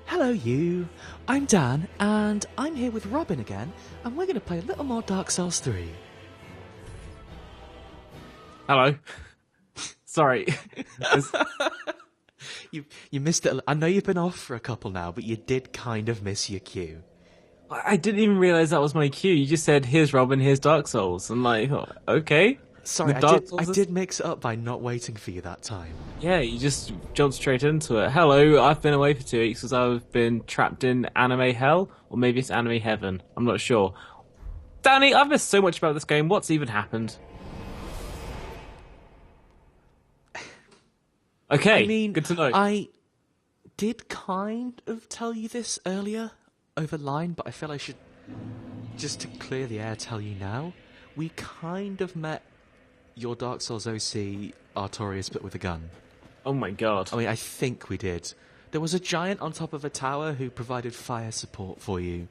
Hello, you. I'm Dan, and I'm here with Robin again, and we're going to play a little more Dark Souls 3. Hello. Sorry. You missed it. I know you've been off for a couple now, but you did kind of miss your cue. I didn't even realise that was my cue. You just said, here's Robin, here's Dark Souls. I'm like, oh, okay. Sorry, I did mix it up by not waiting for you that time. Yeah, you just jumped straight into it. Hello, I've been away for 2 weeks because I've been trapped in anime hell, or maybe it's anime heaven. I'm not sure. Danny, I've missed so much about this game. What's even happened? Okay, I mean, good to know. I did kind of tell you this earlier over line, but I feel I should, just to clear the air, tell you now. We kind of met your Dark Souls OC Artorias, but with a gun. Oh my god. I mean, I think we did. There was a giant on top of a tower who provided fire support for you.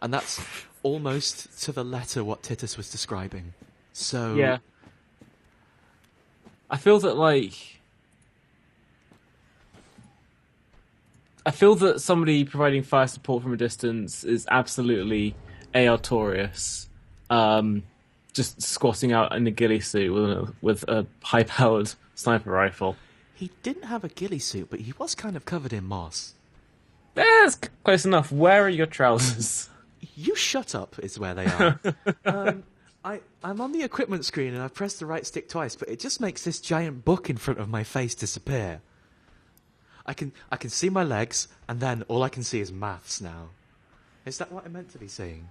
And that's almost to the letter what Titus was describing. So... Yeah. I feel that, I feel that somebody providing fire support from a distance is absolutely Artorias. Just squatting out in a ghillie suit with a high-powered sniper rifle. He didn't have a ghillie suit, but he was kind of covered in moss. That's close enough. Where are your trousers? You shut up, is where they are. I'm on the equipment screen and I've pressed the right stick twice, but it just makes this giant book in front of my face disappear. I can see my legs, and then all I can see is maths now. Is that what I meant to be saying?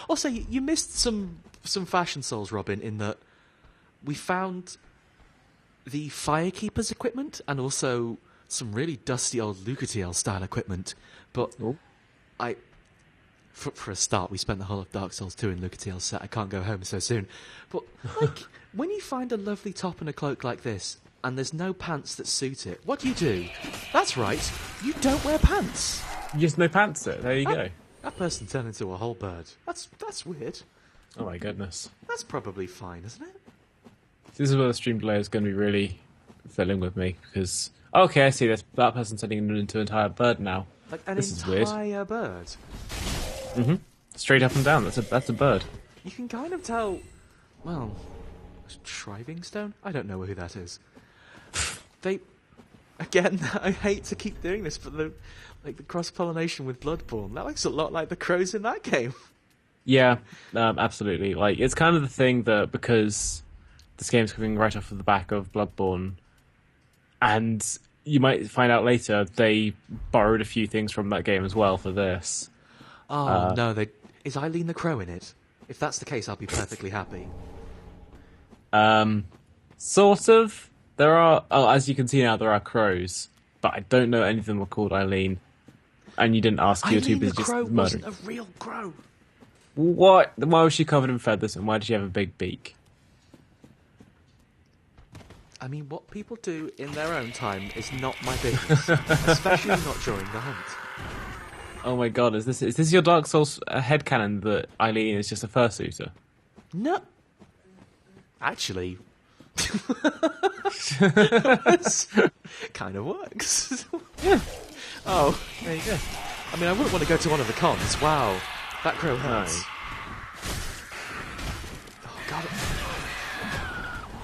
Also, you missed some fashion souls, Robin, in that we found the Firekeeper's equipment and also some really dusty old Lucatiel style equipment. But for a start, we spent the whole of Dark Souls 2 in Lucatiel's set. I can't go home so soon. But when you find a lovely top and a cloak like this, and there's no pants that suit it, what do? That's right, you don't wear pants. You just no pants it. There you go. That person turned into a whole bird. That's weird. Oh my goodness. That's probably fine, isn't it? This is where the stream delay is going to be really filling with me because okay, I see this. That person's turning into an entire bird now. Like an this is weird. Entire bird. Straight up and down. That's a bird. You can kind of tell. Well, Shriving Stone. I don't know who that is. They, again, I hate to keep doing this, but the cross-pollination with Bloodborne, that looks a lot like the crows in that game. Yeah, absolutely. It's kind of the thing that because this game's coming right off of the back of Bloodborne, and you might find out later they borrowed a few things from that game as well for this. Oh, no, is Eileen the Crow in it? If that's the case, I'll be perfectly happy. Sort of. There are, as you can see now, there are crows, but I don't know any of them were called Eileen. And you didn't ask, you were too busy just murdering. Eileen the Crow wasn't a real crow. What? Why was she covered in feathers, and why did she have a big beak? I mean, what people do in their own time is not my business, especially not during the hunt. Oh my god, is this your Dark Souls headcanon that Eileen is just a fursuiter? No. Actually... kind of works. Yeah. Oh, there you go. I mean, I wouldn't want to go to one of the cons. Wow, that crow hurts. No. Oh god,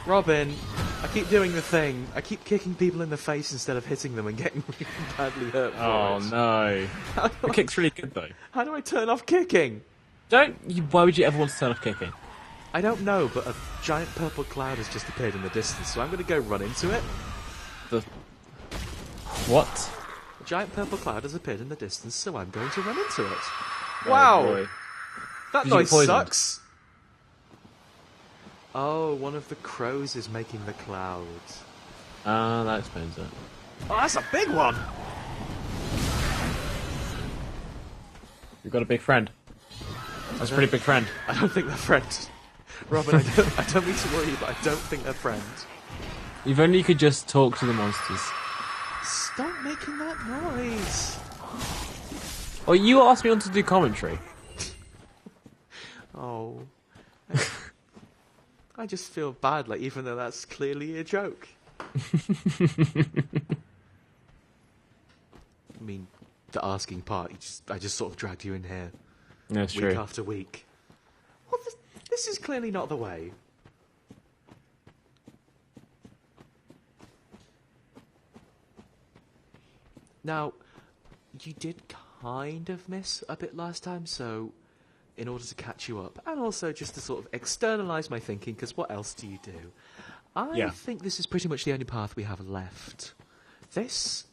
Robin, I keep doing the thing. I keep kicking people in the face instead of hitting them and getting really badly hurt. Oh no, the kick's really good though. How do I turn off kicking? Why would you ever want to turn off kicking? I don't know, but a giant purple cloud has just appeared in the distance, so I'm going to go run into it. What? A giant purple cloud has appeared in the distance, so I'm going to run into it. Oh, wow! boy. That Did you noise get poisoned? sucks! Oh, one of the crows is making the cloud. That explains it. Oh, that's a big one! You've got a big friend. That's a pretty big friend. I don't think they're friends. Robin, I don't mean to worry you, but I don't think they're friends. If only you could just talk to the monsters. Stop making that noise! Well, you asked me on to do commentary. Oh. I just feel bad, even though that's clearly a joke. I mean, the asking part, I just sort of dragged you in here That's week true. after week. Well, this is clearly not the way. Now, you did kind of miss a bit last time, so in order to catch you up, and also just to sort of externalise my thinking, because what else do you do? I think this is pretty much the only path we have left. This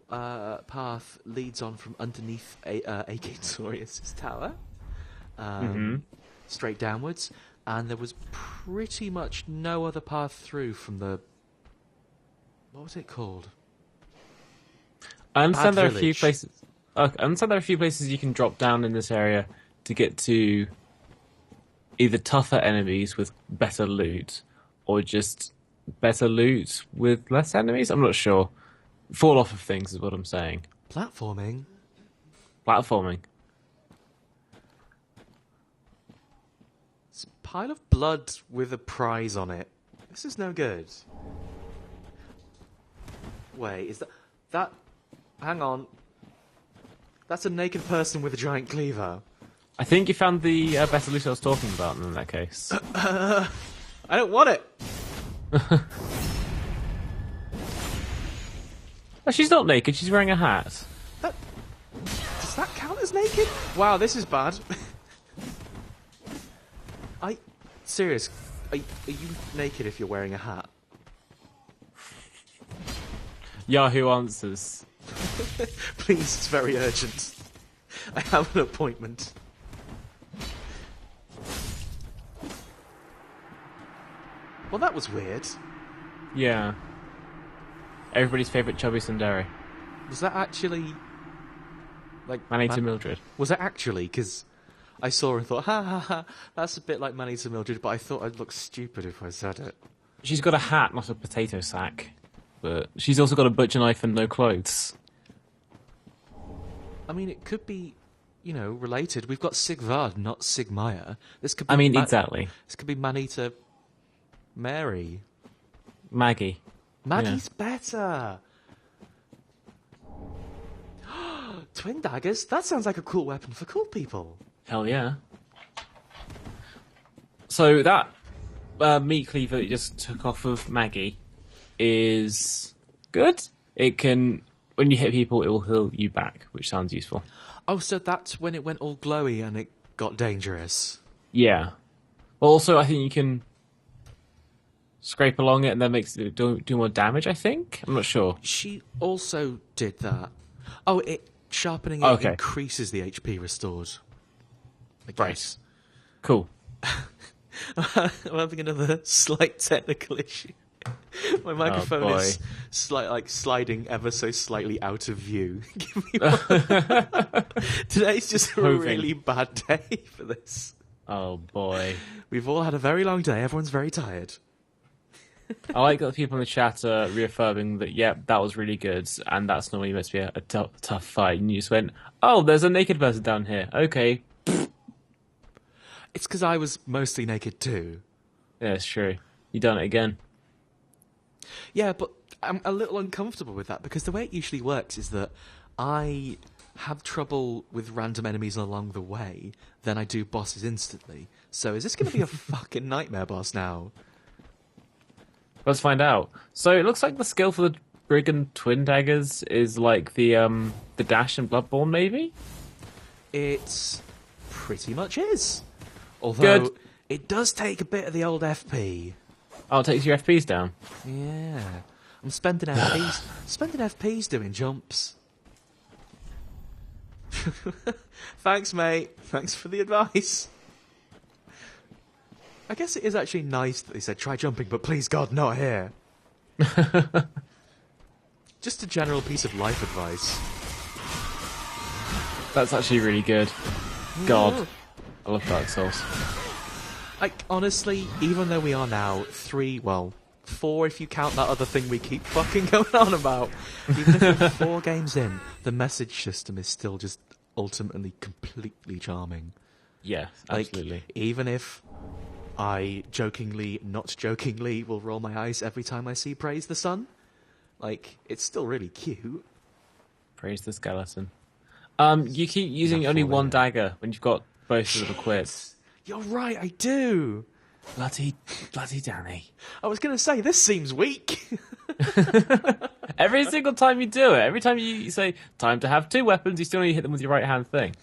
path leads on from underneath Aegatorius' tower, straight downwards, and there was pretty much no other path through from the... What was it called? I understand there are a few Village. places. I understand there are a few places you can drop down in this area to get to either tougher enemies with better loot, or just better loot with less enemies. I'm not sure. Fall off of things is what I'm saying. Platforming? Platforming. It's a pile of blood with a prize on it. This is no good. Wait, is that... Hang on. That's a naked person with a giant cleaver. I think you found the better loot I was talking about in that case. I don't want it. Oh, she's not naked. She's wearing a hat. Does that count as naked? Wow, this is bad. Serious. Are you naked if you're wearing a hat? Yahoo Answers. Please, it's very urgent. I have an appointment. Well, that was weird. Yeah. Everybody's favourite chubby tsundere. Was that actually... like... Manny to Mildred. Was it actually? Because I saw her and thought, ha ha ha, that's a bit like Manny to Mildred, but I thought I'd look stupid if I said it. She's got a hat, not a potato sack. But she's also got a butcher knife and no clothes. I mean, it could be, related. We've got Sigvard, not Sigmaya. This could be Exactly. This could be Manny to Mary. Maggie. Maggie's better. Twin daggers? That sounds like a cool weapon for cool people. Hell yeah. So that meat cleaver that you just took off of Maggie is good. It can, when you hit people, it will heal you back, which sounds useful. Oh, so that's when it went all glowy and it got dangerous. Yeah. Well, also, I think you can scrape along it and that makes it do more damage, I think? I'm not sure. She also did that. Oh, sharpening it increases the HP restored. I guess. Right. Cool. I'm having another slight technical issue. My microphone is sliding ever so slightly out of view. Give me one. Today's just a really bad day for this. Oh boy. We've all had a very long day. Everyone's very tired. I like that people in the chat are reaffirming that, that was really good, and that's normally meant to be a tough fight. And you just went, oh, there's a naked person down here. Okay. It's because I was mostly naked too. Yeah, it's true. You done it again. Yeah, but I'm a little uncomfortable with that because the way it usually works is that I have trouble with random enemies along the way, then I do bosses instantly. So is this going to be a fucking nightmare boss now? Let's find out. So it looks like the skill for the Brigand Twin Daggers is like the dash in Bloodborne, maybe? It pretty much is. Although Good. It does take a bit of the old FP. Oh, it takes your FPs down. Yeah. I'm spending FPs doing jumps. Thanks, mate. Thanks for the advice. I guess it is actually nice that they said try jumping, but please God, not here. Just a general piece of life advice. That's actually really good. God, I love Dark Souls. Like, honestly, even though we are now 4 if you count that other thing we keep fucking going on about, even if we're 4 games in, the message system is still just ultimately completely charming. Yeah, absolutely. Like, even if I jokingly, not jokingly, will roll my eyes every time I see Praise the Sun, like, it's still really cute. Praise the skeleton. You keep using Not only falling one in. dagger when you've got both sort of equipped. You're right, I do. Bloody Danny. I was going to say, this seems weak. Every single time you do it, every time you say, time to have 2 weapons, you still only hit them with your right-hand thing.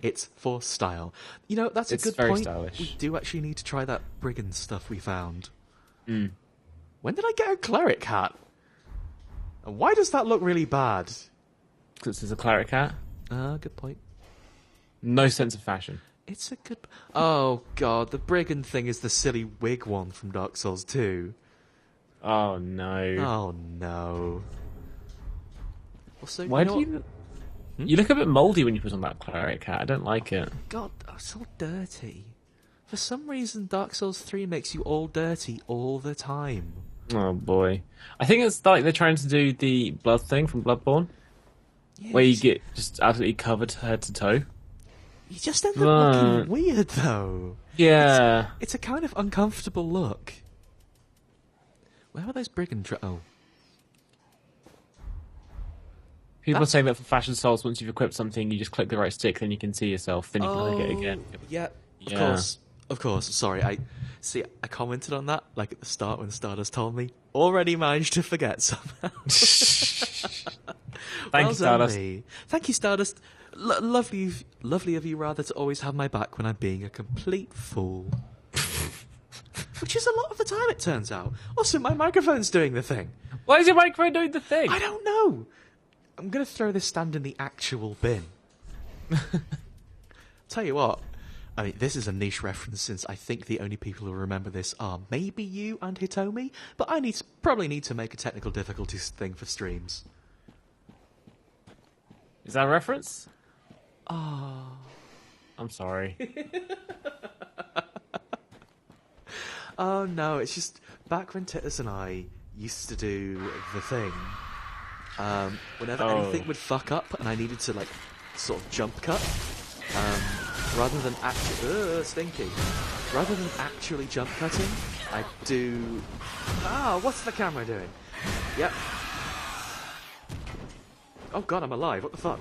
It's for style. You know, that's It's a good very point. stylish. We do actually need to try that brigand stuff we found. Mm. When did I get a cleric hat? And why does that look really bad? Because it's a cleric hat. Good point. No sense of fashion. It's a good... Oh, God, the brigand thing is the silly wig one from Dark Souls 2. Oh, no. Oh, no. Also, Why do you... You look a bit mouldy when you put on that cleric hat. I don't like it. God, it's all dirty. For some reason, Dark Souls 3 makes you all dirty all the time. Oh, boy. I think it's like they're trying to do the blood thing from Bloodborne, Yeah, where you get just absolutely covered head to toe. You just end up looking weird, though. Yeah. It's a kind of uncomfortable look. Where are those brigand... Oh. People are saying that for Fashion Souls, once you've equipped something, you just click the right stick, then you can see yourself, then you can click it again. Yeah, of Yeah. course. Of course. Sorry, I commented on that, like at the start when Stardust told me. Already managed to forget somehow. Thank you, Stardust. Me. Thank you, Stardust. Lovely of you, rather, to always have my back when I'm being a complete fool. Which is a lot of the time, it turns out. Also, my microphone's doing the thing. Why is your microphone doing the thing? I don't know. I'm going to throw this stand in the actual bin. Tell you what, I mean, this is a niche reference since I think the only people who remember this are maybe you and Hitomi, but I probably need to make a technical difficulties thing for streams. Is that a reference? Ah. I'm sorry. Oh no, it's just back when Titus and I used to do the thing. Whenever anything would fuck up and I needed to like sort of jump cut, rather than actually jump cutting, I'd do. What's the camera doing? Yep. Oh god, I'm alive. What the fuck?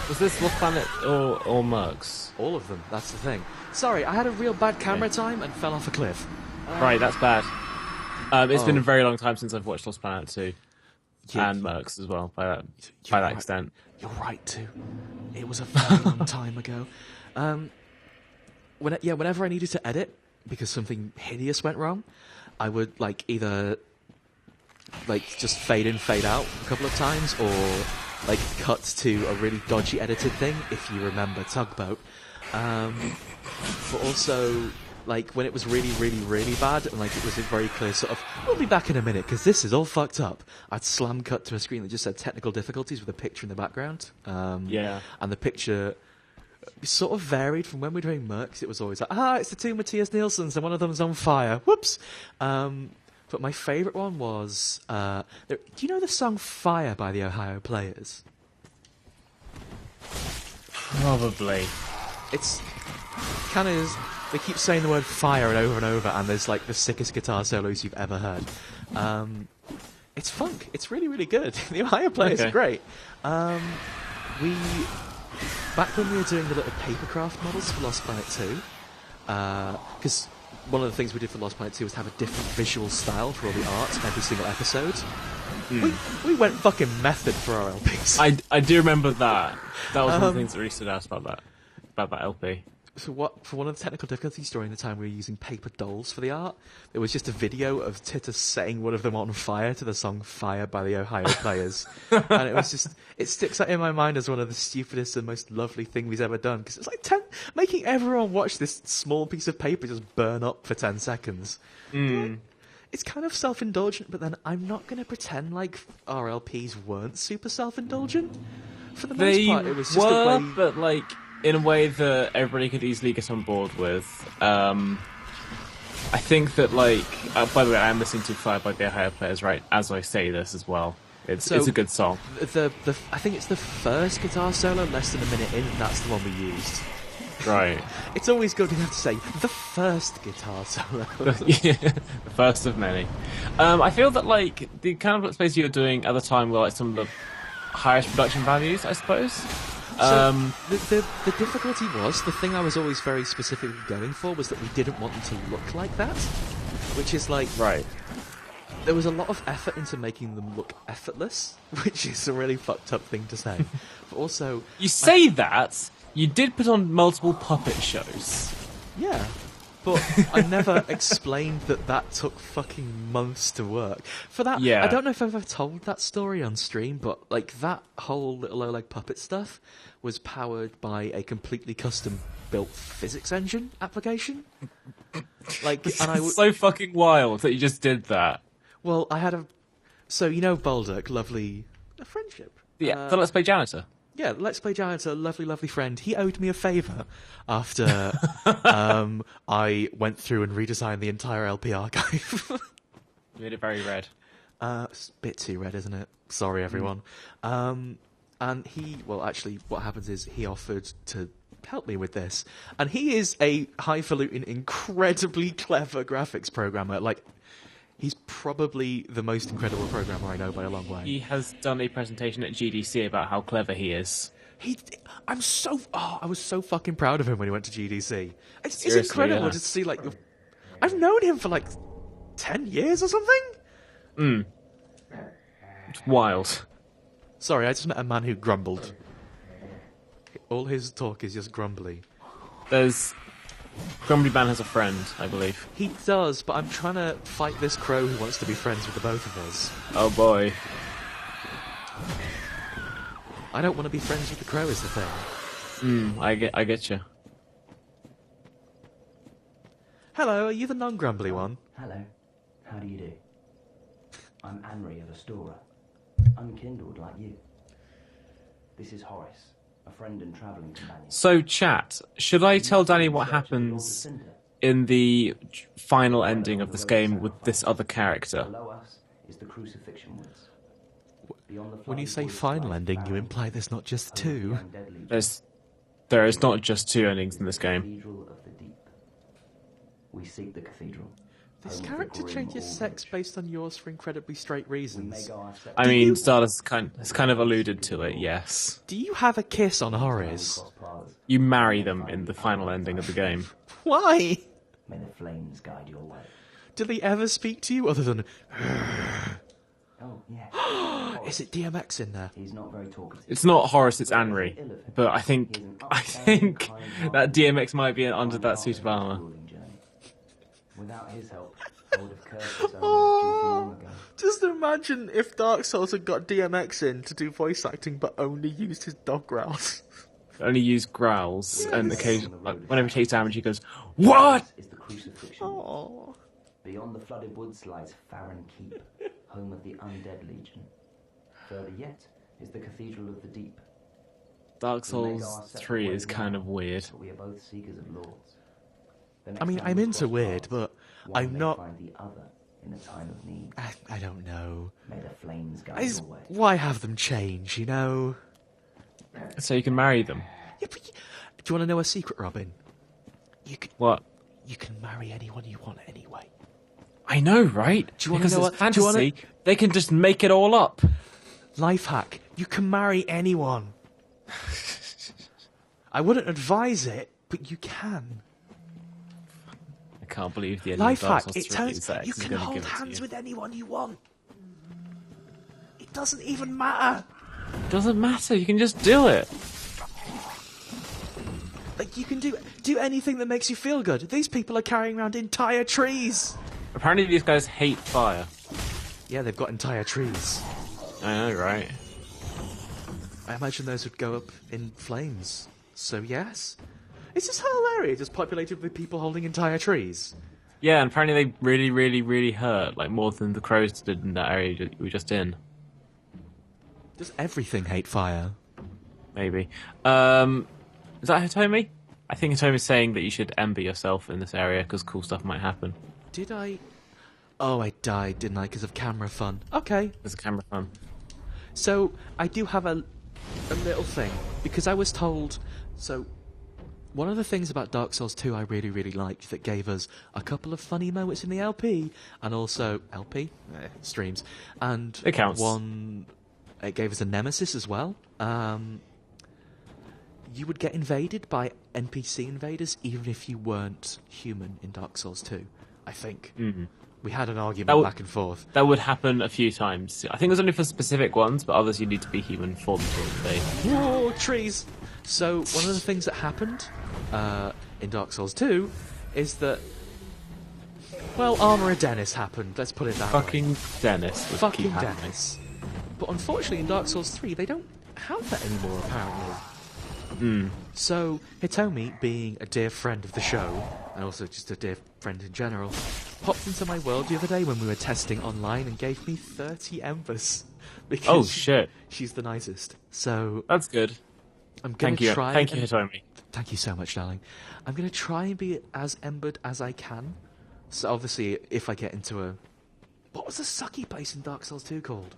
Was this Lost Planet or Mercs? All of them. That's the thing. Sorry, I had a real bad camera time and fell off a cliff. Right, that's bad. It's been a very long time since I've watched Lost Planet 2. Yeah, And Mercs as well, by that right. extent. You're right too. It was a very long time ago. Whenever I needed to edit because something hideous went wrong, I would like either like just fade in, fade out a couple of times, or like cut to a really dodgy edited thing. If you remember Tugboat, but also like when it was really, really, really bad, and like it was a very clear sort of, we'll be back in a minute because this is all fucked up. I'd slam cut to a screen that just said technical difficulties with a picture in the background. And the picture sort of varied from when we were doing Mercs. It was always like, it's the two Matthias Nielsen's and one of them's on fire. Whoops. But my favourite one was, do you know the song Fire by the Ohio Players? Probably. It's kind of, they keep saying the word fire and over, and there's like the sickest guitar solos you've ever heard. It's funk. It's really, really good. The Ohio Players are great. Back when we were doing the little papercraft models for Lost Planet 2, because one of the things we did for Lost Planet 2 was have a different visual style for all the art in every single episode. We went fucking method for our LPs. I do remember that. That was one of the things that really stood out about that LP. For one of the technical difficulties during the time we were using paper dolls for the art, there was just a video of Titus setting one of them on fire to the song Fire by the Ohio Players. And it was just, it sticks out in my mind as one of the stupidest and most lovely things we've ever done, because it's like making everyone watch this small piece of paper just burn up for 10 seconds. Like, it's kind of self-indulgent, but then I'm not going to pretend like our LPs weren't super self-indulgent. For the most part, it was just a way... but like in a way that everybody could easily get on board with. I think that, like, by the way, I am listening to Fire by the Ohio Players right as I say this as well. It's a good song. I think it's the first guitar solo, less than a minute in, that's the one we used. Right. It's always good to have to say the first guitar solo. Yeah, the first of many. I feel that, like, the kind of Let's Plays you were doing at the time were like some of the highest production values, I suppose. So the difficulty was, the thing I was always very specifically going for was that we didn't want them to look like that, which is like... Right. There was a lot of effort into making them look effortless, which is a really fucked up thing to say. But also... You say that, you did put on multiple puppet shows. Yeah, but I never explained that took fucking months to work. For that, Yeah. I don't know if I've ever told that story on stream, but like that whole little Oleg puppet stuff was powered by a completely custom-built physics engine application. Like, and I It's so fucking wild that you just did that. Well, I had a... So, you know Baldock, lovely... A friendship. Yeah, the Let's Play Janitor. Yeah, Let's Play Janitor, lovely, lovely friend. He owed me a favour after I went through and redesigned the entire LP archive. You made it very red. It's a bit too red, isn't it? Sorry, everyone. And he... Well, actually, what happens is he offered to help me with this. And he is a highfalutin, incredibly clever graphics programmer. Like... He's probably the most incredible programmer I know by a long way. He has done a presentation at GDC about how clever he is. I was so fucking proud of him when he went to GDC. It's Seriously, incredible yeah. to see, like... I've known him for, like, 10 years or something? It's wild. Sorry, I just met a man who grumbled. All his talk is just grumbly. There's... Grumbly Man has a friend, I believe. He does, but I'm trying to fight this crow who wants to be friends with the both of us. Oh boy. I don't want to be friends with the crow is the thing. I get you. Hello, are you the non-grumbly one? Hello. How do you do? I'm Anri of Astora. Unkindled like you. This is Horace, a friend and travelling companion. So, chat, should I tell Danny what happens in the final ending of this game with this other character? Below us is the crucifixion woods. Beyond the When you say flooded woods final lies ending, you barren, imply there's not just home of two. the undead legion. There is not just two endings in this game. Cathedral of the Deep. We seek the cathedral. This home of the character grim changes sex Aldrich. based on yours for incredibly straight We reasons. may go our separate I mean, you- Stardust has kind of alluded to it, yes. Do you have a kiss on Horace? cross paths. You marry them in the final ending of the game. Why? May the flames guide your way. Do they ever speak to you other than... Oh, yeah. Is it DMX in there? He's not very talkative. It's not Horace, it's Anri. But I think that DMX might be under that suit of armor. Grueling journey. Without his help, I would have cursed his own duty long ago. Just imagine if Dark Souls had got DMX in to do voice acting but only used his dog growls. Only use growls, and occasionally, whenever he takes damage, he goes, "What?" Is the crucifixion. Aww. Beyond the flooded woods lies Farron Keep, home of the undead legion. Further yet is the Cathedral of the Deep. Dark Souls 3 is kind of weird. But we are both seekers of lords. The I next mean, time I'm we into cross weird, paths, but one I'm may not... find the other in a time of need. I don't know. May the flames guide your way. Why have them change, you know? So you can marry them. Yeah, but do you want to know a secret, Robin? What? You can marry anyone you want anyway. I know, right? Do you wanna because know it's what- do you wanna- fantasy, they can just make it all up. Life hack. You can marry anyone. I wouldn't advise it, but you can. I can't believe the ending Life of Dark hack. Souls It 3 turns is that you it's can gonna hold give it to hands you. with anyone you want. It doesn't even matter. Doesn't matter, you can just do it. Like you can do anything that makes you feel good. These people are carrying around entire trees. Apparently these guys hate fire. Yeah, they've got entire trees. I know, right? I imagine those would go up in flames. So yes. It's this whole area just populated with people holding entire trees. Yeah, and apparently they really, really, really hurt, like more than the crows did in that area that we were just in. Does everything hate fire? Maybe. Is that Hitomi? I think Hitomi's saying that you should ember yourself in this area because cool stuff might happen. Did I... Oh, I died, didn't I, because of camera fun. Okay. There's a camera fun. So, I do have a little thing, because I was told... So, one of the things about Dark Souls 2 I really, really liked that gave us a couple of funny moments in the LP, and also... LP? Streams. And It counts. one It gave us a nemesis as well. You would get invaded by NPC invaders even if you weren't human in Dark Souls 2, I think. Mm-hmm. We had an argument back and forth. That would happen a few times. I think it was only for specific ones, but others you need to be human for them to invade. Whoa, trees! So, one of the things that happened in Dark Souls 2 is that, well, Armourer Dennis happened, let's put it that way. Fucking Dennis. Fucking Dennis. But unfortunately in Dark Souls 3 they don't have that anymore, apparently. So, Hitomi, being a dear friend of the show, and also just a dear friend in general, popped into my world the other day when we were testing online and gave me 30 embers. Because oh, shit. She's the nicest. So... That's good. I'm going to try... Thank you, Hitomi. Thank you so much, darling. I'm going to try and be as embered as I can. So, obviously, if I get into a... What was the sucky place in Dark Souls 2 called?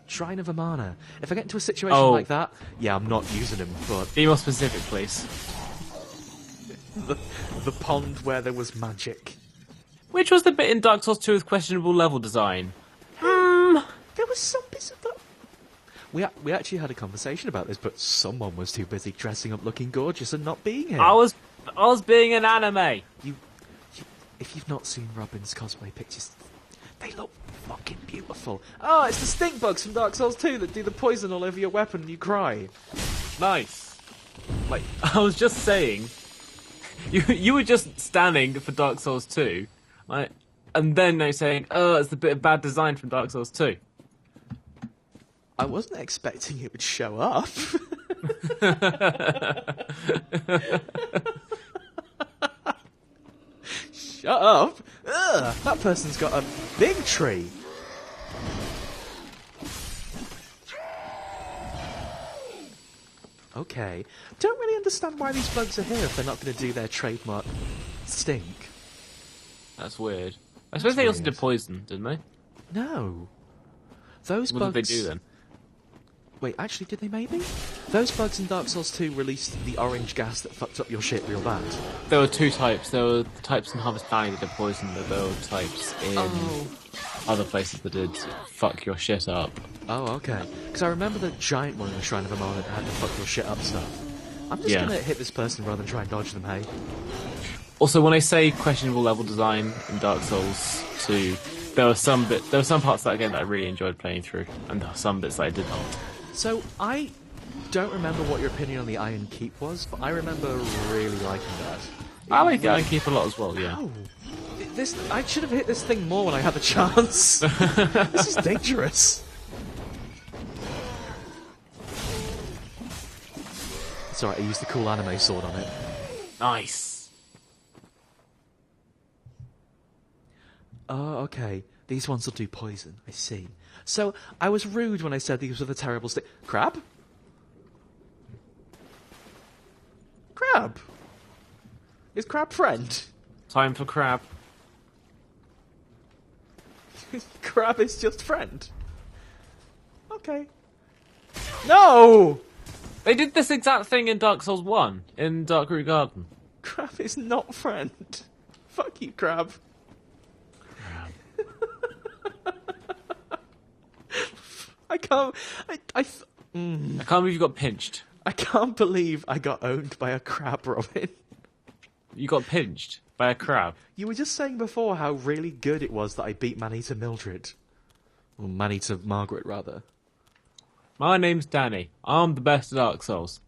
Shrine of Amana. If I get into a situation like that, yeah, I'm not using him, but... Be more specific, please. the pond where there was magic. Which was the bit in Dark Souls 2 with questionable level design? There was some bits of that... We actually had a conversation about this, but someone was too busy dressing up looking gorgeous and not being here. I was being an anime. If you've not seen Robin's cosplay pictures, they look fucking beautiful. Oh, it's the stink bugs from Dark Souls 2 that do the poison all over your weapon and you cry. Nice. Like, I was just saying, you were just standing for Dark Souls 2, like, and then they're saying, oh, it's the bit of bad design from Dark Souls 2. I wasn't expecting it would show up. Shut up! Ugh, that person's got a big tree. Okay. Don't really understand why these bugs are here if they're not going to do their trademark stink. That's weird. I suppose they also did poison, didn't they? No. Those What bugs... did they do then? Wait, actually, did they maybe? Those bugs in Dark Souls 2 released the orange gas that fucked up your shit real bad. There were two types. There were the types in Harvest Valley that did poison, but there were types in other places that did fuck your shit up. Oh, okay. Because I remember the giant one in the Shrine of Amana that had the fuck your shit up stuff. I'm just going to hit this person rather than try and dodge them, hey? Also, when I say questionable level design in Dark Souls 2, there were some parts of that game that I really enjoyed playing through, and there were some bits that I did not. So, I don't remember what your opinion on the Iron Keep was, but I remember really liking that. I like the Iron Keep a lot as well, yeah. Oh, I should have hit this thing more when I had the chance. This is dangerous. It's alright, I used the cool anime sword on it. Nice. Oh, okay. These ones will do poison, I see. So, I was rude when I said these were the terrible stick. Crab? Crab? Is Crab friend? Time for crab. Crab is just friend. Okay. No! They did this exact thing in Dark Souls 1, in Dark Root Garden. Crab is not friend. Fuck you, Crab. I can't... I can't believe you got pinched. I can't believe I got owned by a crab, Robin. You got pinched by a crab. You were just saying before how really good it was that I beat Manita Mildred. Or Manita Margaret, rather. My name's Danny. I'm the best at Dark Souls.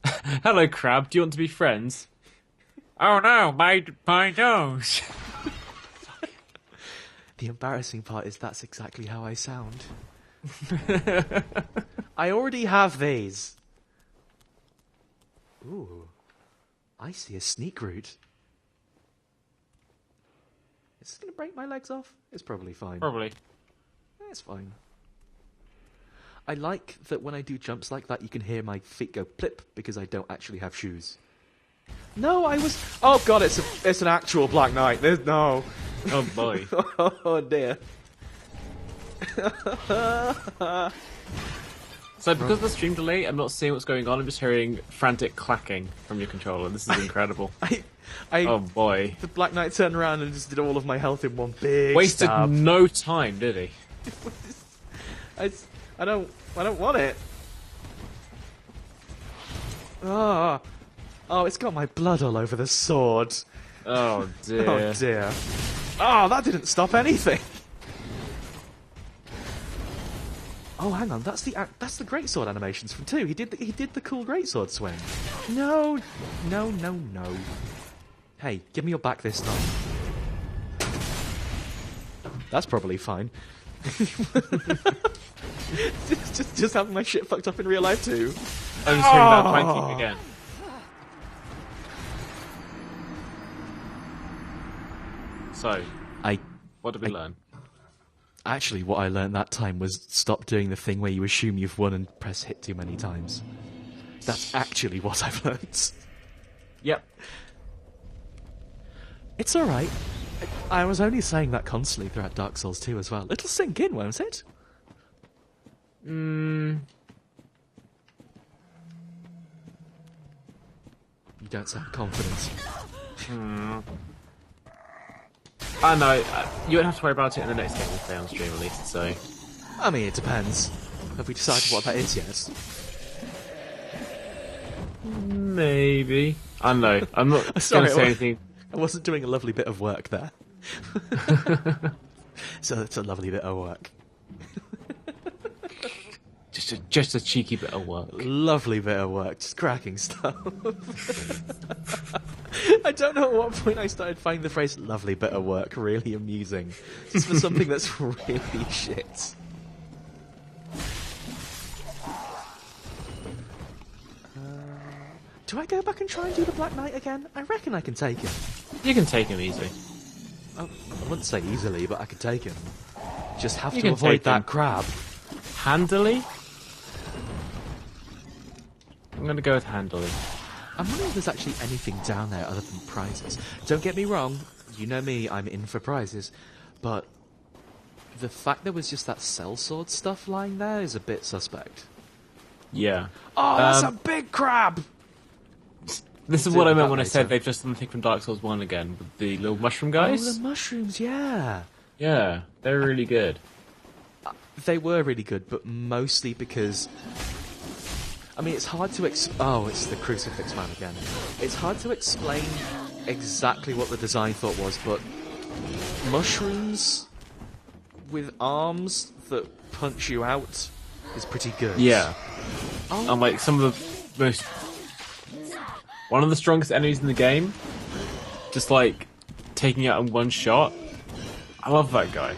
Hello, crab. Do you want to be friends? Oh no, my nose. The embarrassing part is that's exactly how I sound. I already have these. Ooh. I see a sneak route. Is this going to break my legs off? It's probably fine. Probably. It's fine. I like that when I do jumps like that, you can hear my feet go plip because I don't actually have shoes. No, I was... Oh god, it's an actual Black Knight. There's no... Oh boy. Oh dear. So because of the stream delay, I'm not seeing what's going on. I'm just hearing frantic clacking from your controller. This is incredible. Oh boy. The Black Knight turned around and just did all of my health in one big Wasted stab. no time, did he? I don't want it. Oh, it's got my blood all over the sword. Oh dear. Oh dear. Oh, that didn't stop anything. Oh, hang on. That's the greatsword animations from 2. He did the cool greatsword swing. No. Hey, give me your back this time. That's probably fine. just having my shit fucked up in real life too. I was hearing that planking again. So, what did we learn? Actually, what I learned that time was stop doing the thing where you assume you've won and press hit too many times. That's actually what I've learned. Yep. It's alright. I was only saying that constantly throughout Dark Souls 2 as well. It'll sink in, won't it? You don't sound confident. I know. You won't have to worry about it in the next game we play on stream, at least. So, I mean, it depends. Have we decided what that is yet? maybe. I don't know. I'm not going Sorry, to say anything. I wasn't doing a lovely bit of work there. So it's a lovely bit of work. Just a cheeky bit of work. Lovely bit of work, just cracking stuff. I don't know at what point I started finding the phrase "lovely bit of work" really amusing, just for something that's really shit. Do I go back and try and do the Black Knight again? I reckon I can take him. You can take him easily. I wouldn't say easily, but I could take him. Just have You to can avoid take him. that crab. Handily? I'm going to go with handily. I'm wondering if there's actually anything down there other than prizes. Don't get me wrong, you know me, I'm in for prizes, but the fact there was just that sellsword stuff lying there is a bit suspect. Yeah. Oh, that's a big crab! This is We'll what do I meant that when I later. said they've just done the thing from Dark Souls 1 again, with the little mushroom guys. Oh, the mushrooms, yeah. Yeah, they're really good. They were really good, but mostly because... I mean, it's hard to oh, it's the crucifix man again. It's hard to explain exactly what the design thought was, but mushrooms with arms that punch you out is pretty good. Yeah. Oh, And like some of the most... One of the strongest enemies in the game, just like taking out in one shot. I love that guy.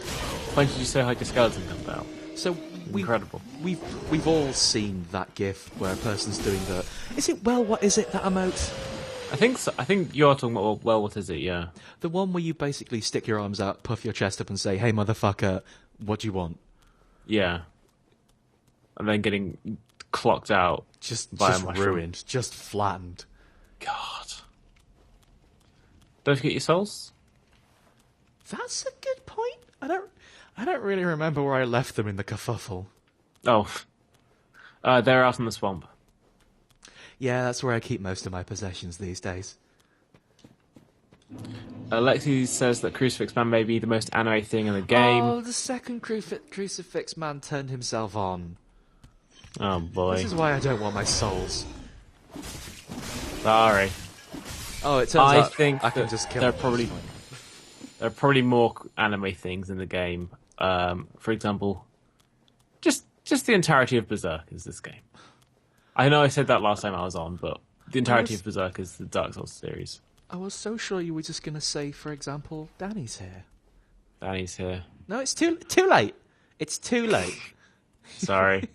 When did you say like a skeleton comes out? so Incredible. We've all seen that gif where a person's doing the... Is it, well, what is it, that emote? I think so. I think you're talking about, well, what is it? Yeah. The one where you basically stick your arms out, puff your chest up and say, "Hey, motherfucker, what do you want?" Yeah. And then getting clocked out. Just By a mushroom. ruined, just flattened. God. Don't forget your souls? That's a good point. I don't really remember where I left them in the kerfuffle. Oh. They're out in the swamp. Yeah, that's where I keep most of my possessions these days. Lexi says that Crucifix Man may be the most anime thing in the game. Oh, the second crucifix man turned himself on. Oh boy. This is why I don't want my souls. Sorry. Oh, it turns I out think I can that just kill they're them. probably there are probably more anime things in the game. For example, just the entirety of Berserk is this game. I know I said that last time I was on, but the entirety of Berserk is the Dark Souls series. I was so sure you were just going to say, for example, Danny's here. Danny's here. No, it's too late. It's too late. Sorry.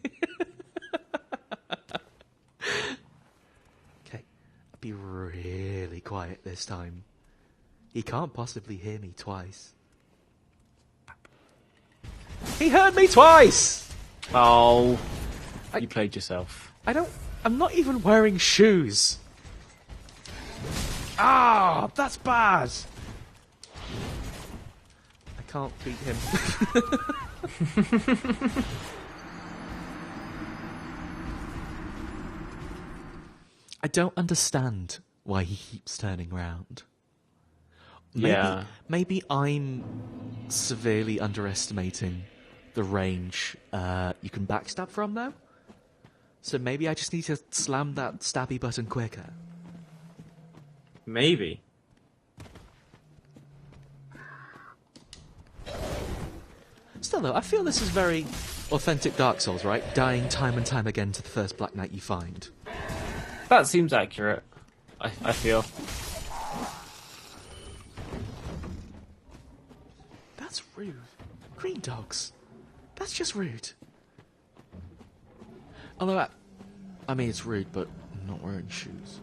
Okay, I'll be really quiet this time. He can't possibly hear me twice. He heard me twice! Oh, you played yourself. I'm not even wearing shoes. Ah, that's bad. I can't beat him. I don't understand why he keeps turning round. Yeah. Maybe I'm severely underestimating the range you can backstab from, though. So maybe I just need to slam that stabby button quicker. Maybe. Still, though, I feel this is very authentic Dark Souls, right? Dying time and time again to the first Black Knight you find. That seems accurate, I feel. That's rude. Green dogs. That's just rude. Although, I mean, it's rude, but I'm not wearing shoes.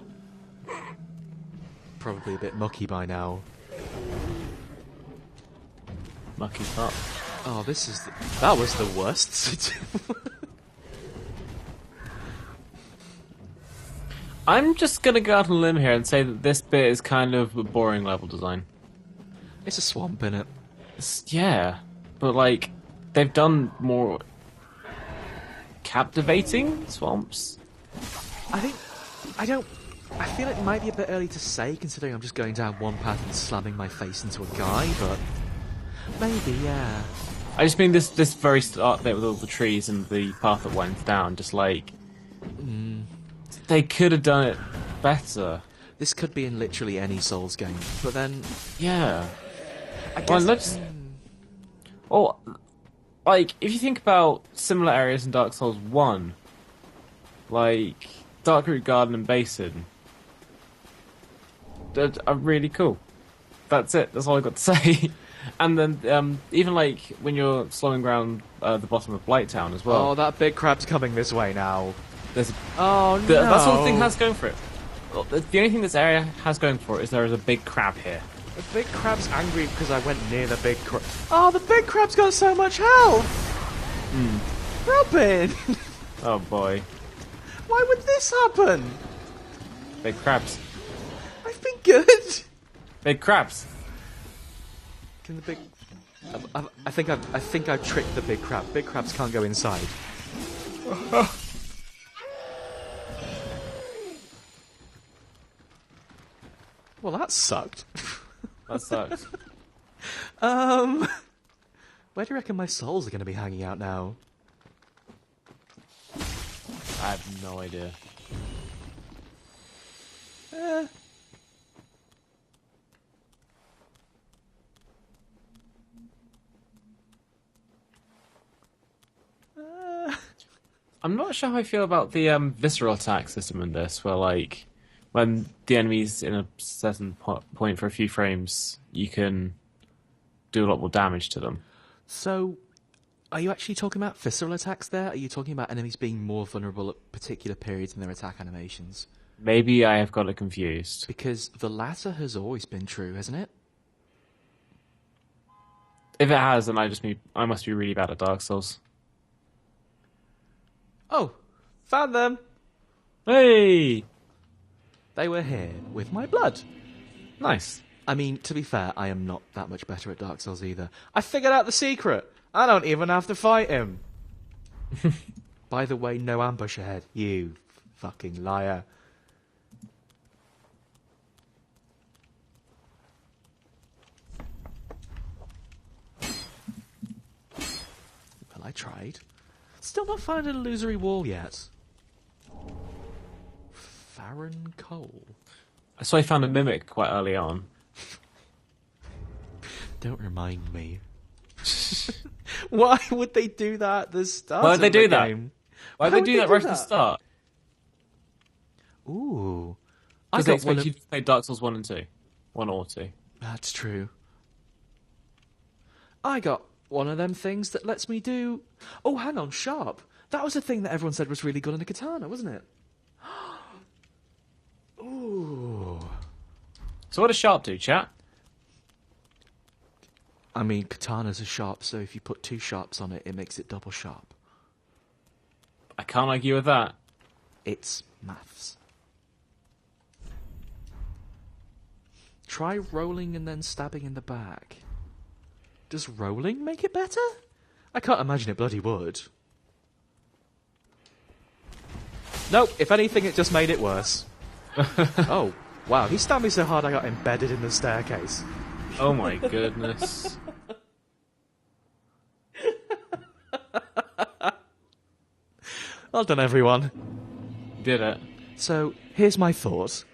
Probably a bit mucky by now. Mucky top. Oh, that was the worst. I'm just gonna go out on a limb here and say that this bit is kind of a boring level design. It's a swamp, innit? Yeah, but like, they've done more captivating swamps. I feel it might be a bit early to say, considering I'm just going down one path and slamming my face into a guy, but maybe, yeah. I just mean this very start bit with all the trees and the path that went down, just like... They could have done it better. This could be in literally any Souls game, but then... Yeah. I Well, guess... Well, like, if you think about similar areas in Dark Souls 1, like Darkroot Garden and Basin, that are really cool. That's it. That's all I've got to say. And then even like when you're slowing around the bottom of Blighttown as well. Oh, that big crab's coming this way now. There's Oh, no. That's what the thing has going for it. Well, the only thing this area has going for it is there is a big crab here. The big crab's angry because I went near the big crab. Oh, the big crab's got so much health! Robin! Oh boy. Why would this happen? Big crabs. I've been good! Big crabs. Can the big... I think I've tricked the big crab. Big crabs can't go inside. Well, that sucked. That sucks. Where do you reckon my souls are going to be hanging out now? I have no idea. I'm not sure how I feel about the visceral attack system in this, where like when the enemy's in a certain point for a few frames, you can do a lot more damage to them. So, are you actually talking about visceral attacks there? Are you talking about enemies being more vulnerable at particular periods in their attack animations? Maybe I have got it confused. Because the latter has always been true, hasn't it? If it has, then I must be really bad at Dark Souls. Oh, found them! Hey! They were here with my blood. Nice. I mean, to be fair, I am not that much better at Dark Souls either. I figured out the secret! I don't even have to fight him! By the way, no ambush ahead. You fucking liar. Well, I tried. Still not found an illusory wall yet. Farron Cole. So I found a mimic quite early on. Don't remind me. Why would they do that at the start? Why would they do that? Game? Why would they do that right at the start? Ooh. Because they expect you to play Dark Souls 1 and 2. 1 or 2. That's true. I got one of them things that lets me do... Oh, hang on, Sharp. That was a thing that everyone said was really good in a katana, wasn't it? Ooh. So what does Sharp do, chat? I mean, katanas are sharp, so if you put 2 sharps on it, it makes it double sharp. I can't argue with that. It's maths. Try rolling and then stabbing in the back. Does rolling make it better? I can't imagine it bloody would. Nope, if anything, it just made it worse. Oh, wow, he stabbed me so hard I got embedded in the staircase. Oh my goodness. Well done, everyone. Did it. So, here's my thoughts.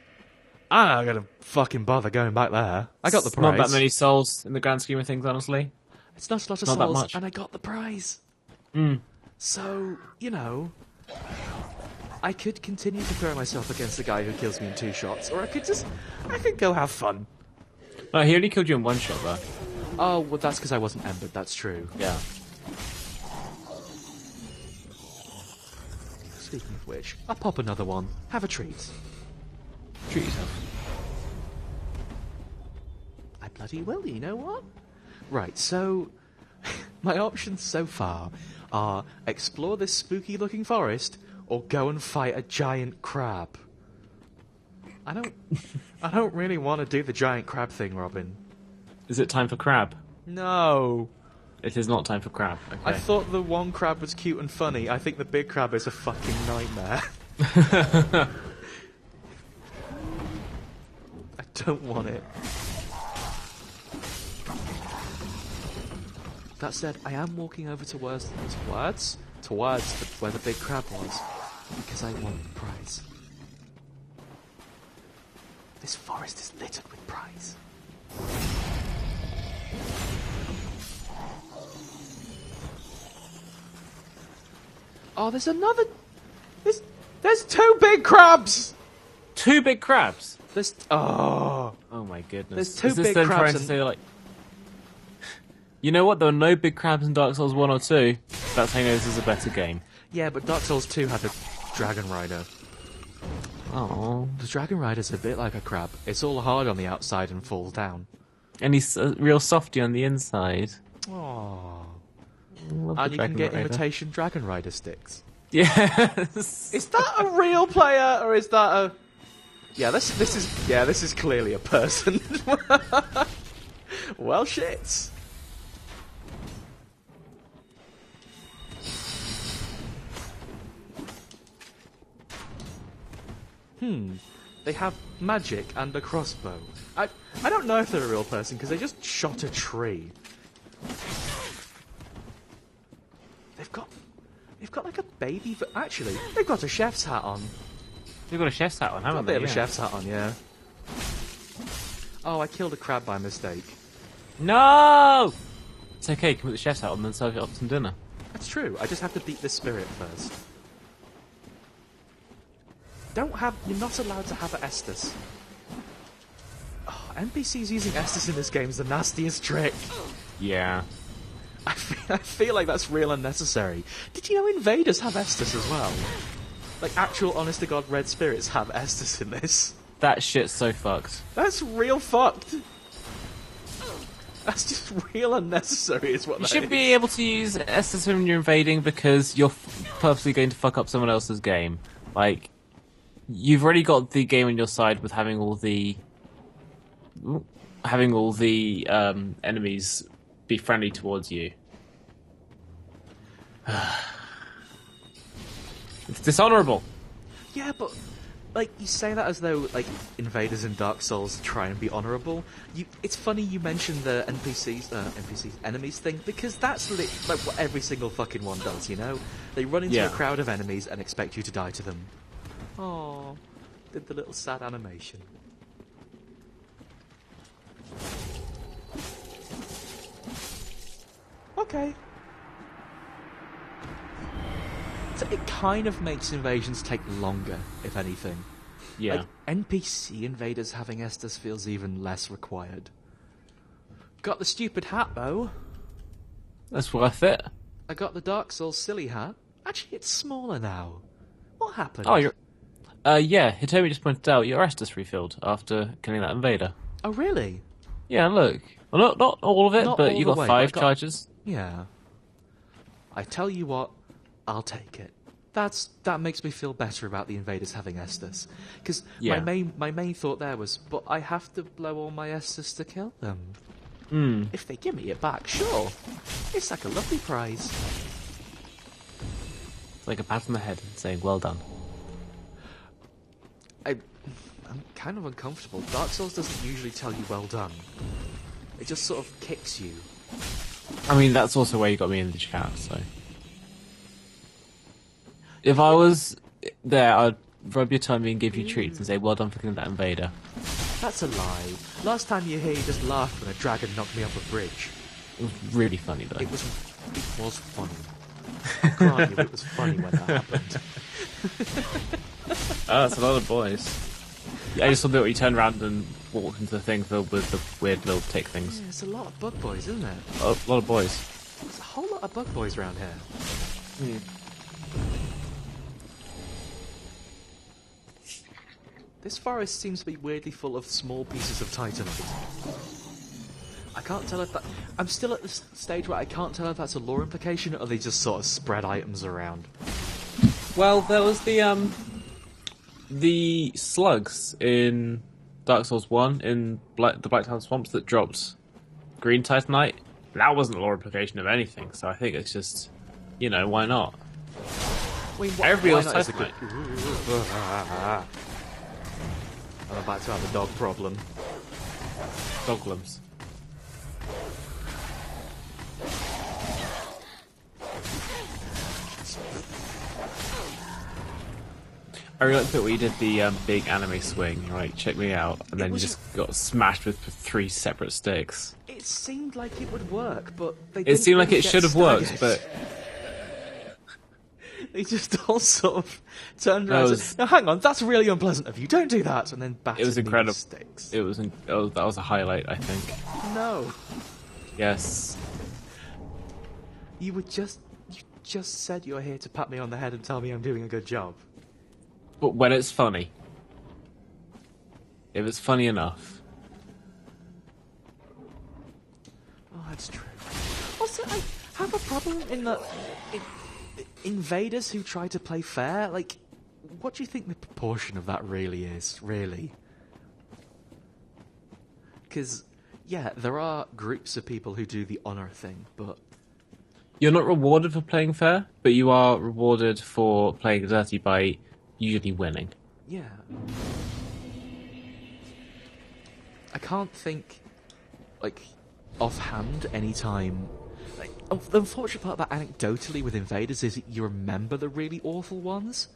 I'm not gonna fucking bother going back there. I got the prize. Not that many souls in the grand scheme of things, honestly. It's not a lot of Not that souls, much. and I got the prize. Mm. So, you know, I could continue to throw myself against the guy who kills me in 2 shots, or I could go have fun. Oh, he only killed you in 1 shot, though. Oh, well, that's because I wasn't embered, that's true. Yeah. Speaking of which, I'll pop another one. Have a treat. Treat yourself. I bloody will, you know what? Right, so my options so far are explore this spooky looking forest or go and fight a giant crab. I don't really want to do the giant crab thing, Robin. Is it time for crab? No. It is not time for crab. Okay. I thought the one crab was cute and funny. I think the big crab is a fucking nightmare. I don't want it. That said, I am walking over towards where the big crab was, because I want the prize. This forest is littered with prize. Oh, there's another. There's 2 big crabs. 2 big crabs. There's Oh my goodness. There's 2 Is this big them crabs trying to and- say like, you know what? There were no big crabs in Dark Souls 1 or 2. That's how you know this is a better game. Yeah, but Dark Souls 2 had a Dragon Rider. Oh. The Dragon Rider's a bit like a crab. It's all hard on the outside and falls down. And he's a real softy on the inside. Aww. Love And the you can Dragon get Rider. imitation Dragon Rider sticks. Yes. Is that a real player or is that a? Yeah, this is clearly a person. Well, shit. They have magic and a crossbow. I don't know if they're a real person because they just shot a tree. They've got like a baby. Actually, they've got a chef's hat on. You've got a chef's hat on, haven't They they? have a chef's hat on, yeah. Oh, I killed a crab by mistake. No! It's okay, you can put the chef's hat on and then serve it up some dinner. That's true. I just have to beat this spirit first. You're not allowed to have an Estus. Oh, NPCs using Estus in this game is the nastiest trick. Yeah. I feel like that's real unnecessary. Did you know invaders have Estus as well? Like actual honest to god red spirits have Estus in this. That shit's so fucked. That's real fucked. That's just real unnecessary is what You that should is. be able to use Estus when you're invading because you're purposely going to fuck up someone else's game. Like, you've already got the game on your side with having all the enemies be friendly towards you. It's dishonorable. Yeah, but like you say that as though like invaders in Dark Souls try and be honourable. It's funny you mentioned the enemies thing because that's like what every single fucking one does. You know, they run into a crowd of enemies and expect you to die to them. Oh, did the little sad animation. Okay. So it kind of makes invasions take longer, if anything. Yeah. Like, NPC invaders having Estus feels even less required. Got the stupid hat, though. That's worth it. I got the Dark Souls silly hat. Actually, it's smaller now. What happened? Oh, you're... yeah, Hitomi just pointed out your Estus refilled after killing that invader. Oh, really? Yeah, look. Well, not all of it, Not but all you the got way, 5 but I got- charges. Yeah. I tell you what, I'll take it. That makes me feel better about the invaders having Estus. Because Yeah. my main thought there was, but I have to blow all my Estus to kill them. If they give me it back, sure. It's like a lovely prize. It's like a pat on the head saying, well done. I'm kind of uncomfortable. Dark Souls doesn't usually tell you well done. It just sort of kicks you. I mean, that's also where you got me in the chat, so... If I was there, I'd rub your tummy and give you treats and say, well done for killing that invader. That's a lie. Last time you were here, you just laughed when a dragon knocked me off a bridge. It was really funny, though. It was funny. I'll grant you, it was funny when that happened. Oh, that's a lot of boys. Yeah, I just saw that you turn around and walk into the thing filled with the weird little tick things. Yeah, it's a lot of bug boys, isn't it? A lot of boys. There's a whole lot of bug boys around here. This forest seems to be weirdly full of small pieces of titanite. I can't tell if that... I'm still at the stage where I can't tell if that's a lore implication or they just sort of spread items around. Well, there was the slugs in Dark Souls 1 in the Blacktown Swamps that dropped green titanite. That wasn't a lore implication of anything, so I think it's just, why not? I mean, Everybody why else not is a good... I'm about to have a dog problem. Doglums. I really like the bit where you did the big anime swing. You're like, check me out, and then you just got smashed with 3 separate sticks. It seemed like it would work, but they It didn't seemed like really it get should have worked, staggered. but They just all sort of turned around and said, "No, hang on, that's really unpleasant of you. Don't do that." And then battered it was me incredible. with sticks. That was a highlight, I think. No, Yes. you just said you were here to pat me on the head and tell me I'm doing a good job. But when it's funny. If it's funny enough. Oh, that's true. Also, I have a problem in that invaders who try to play fair. Like, what do you think the proportion of that really is? Really? Because, yeah, there are groups of people who do the honor thing, but You're not rewarded for playing fair, but you are rewarded for playing dirty by usually winning. yeah. I can't think, like, offhand any time. Like, the unfortunate part about anecdotally with invaders is that you remember the really awful ones.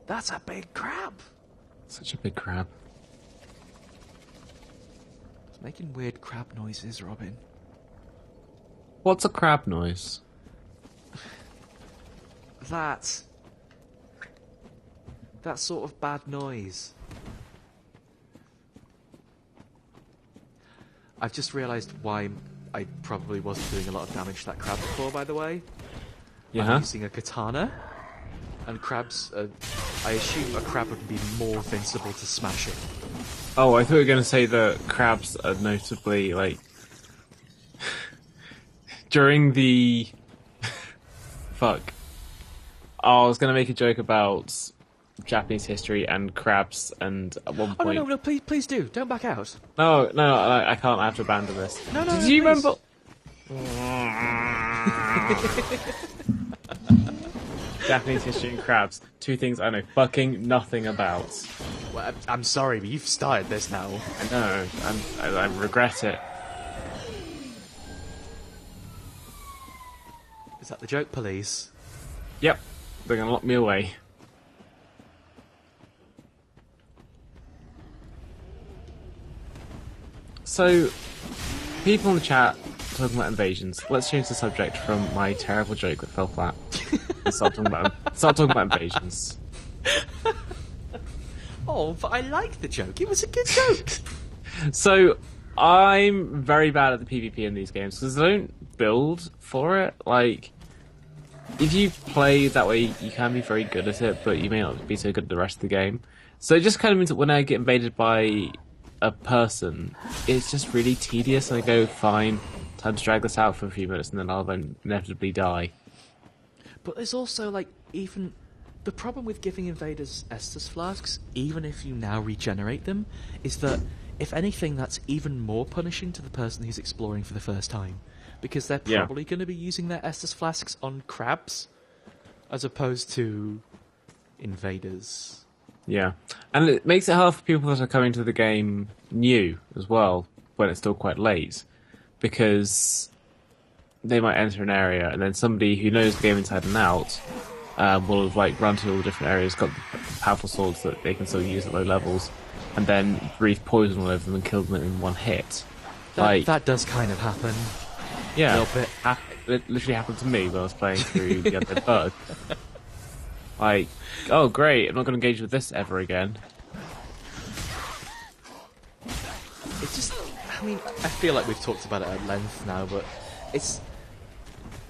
That's a big crab. Such a big crab. It's making weird crab noises, Robin. What's a crab noise? That sort of bad noise. I've just realised why I probably wasn't doing a lot of damage to that crab before, by the way. Yeah. I'm using a katana, and crabs, I assume a crab would be more invincible to smashing. Oh, I thought you were going to say that crabs are notably, like... during the... Fuck. Oh, I was going to make a joke about Japanese history and crabs, and at one Oh, point... no, please do. Don't back out. No, I can't. I have to abandon this. No, Did you please. remember... Japanese history and crabs. 2 things I know fucking nothing about. Well, I'm sorry, but you've started this now. I know. I regret it. Is that the joke, police? Yep. They're going to lock me away. So, people in the chat talking about invasions. Let's change the subject from my terrible joke that fell flat. And start talking about invasions. Oh, but I like the joke. It was a good joke. So, I'm very bad at the PvP in these games because I don't build for it. Like, if you play that way, you can be very good at it, but you may not be so good at the rest of the game. So it just kind of means that when I get invaded by a person, it's just really tedious, and I go, fine, time to drag this out for a few minutes, and then I'll then inevitably die. But there's also, like, even... The problem with giving invaders Estus flasks, even if you now regenerate them, is that, if anything, that's even more punishing to the person who's exploring for the first time. Because they're probably going to be using their Estus flasks on crabs, as opposed to invaders. Yeah. And it makes it hard for people that are coming to the game new as well, when it's still quite late, because they might enter an area and then somebody who knows the game inside and out will like run to all the different areas, got powerful swords that they can still use at low levels, and then breathe poison all over them and kill them in one hit. That does kind of happen. Yeah, a little bit. It literally happened to me when I was playing through the Undead Bug. Like, oh great, I'm not going to engage with this ever again. It's just, I mean, I feel like we've talked about it at length now, but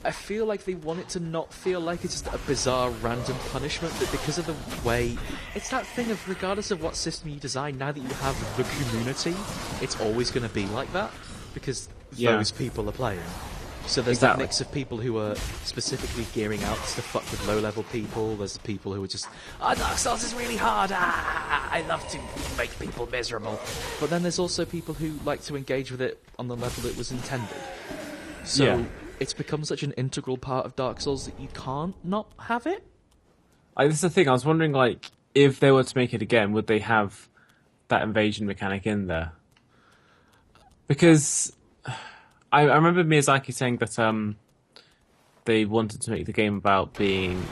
I feel like they want it to not feel like it's just a bizarre random punishment, but because of the way, it's that thing of regardless of what system you design, now that you have the community, it's always going to be like that, because those people are playing. So there's that mix of people who are specifically gearing out to fuck with low-level people. There's the people who are just, Dark Souls is really hard. I love to make people miserable. But then there's also people who like to engage with it on the level it was intended. So it's become such an integral part of Dark Souls that you can't not have it. This is the thing. I was wondering, like, if they were to make it again, would they have that invasion mechanic in there? Because I remember Miyazaki saying that they wanted to make the game about being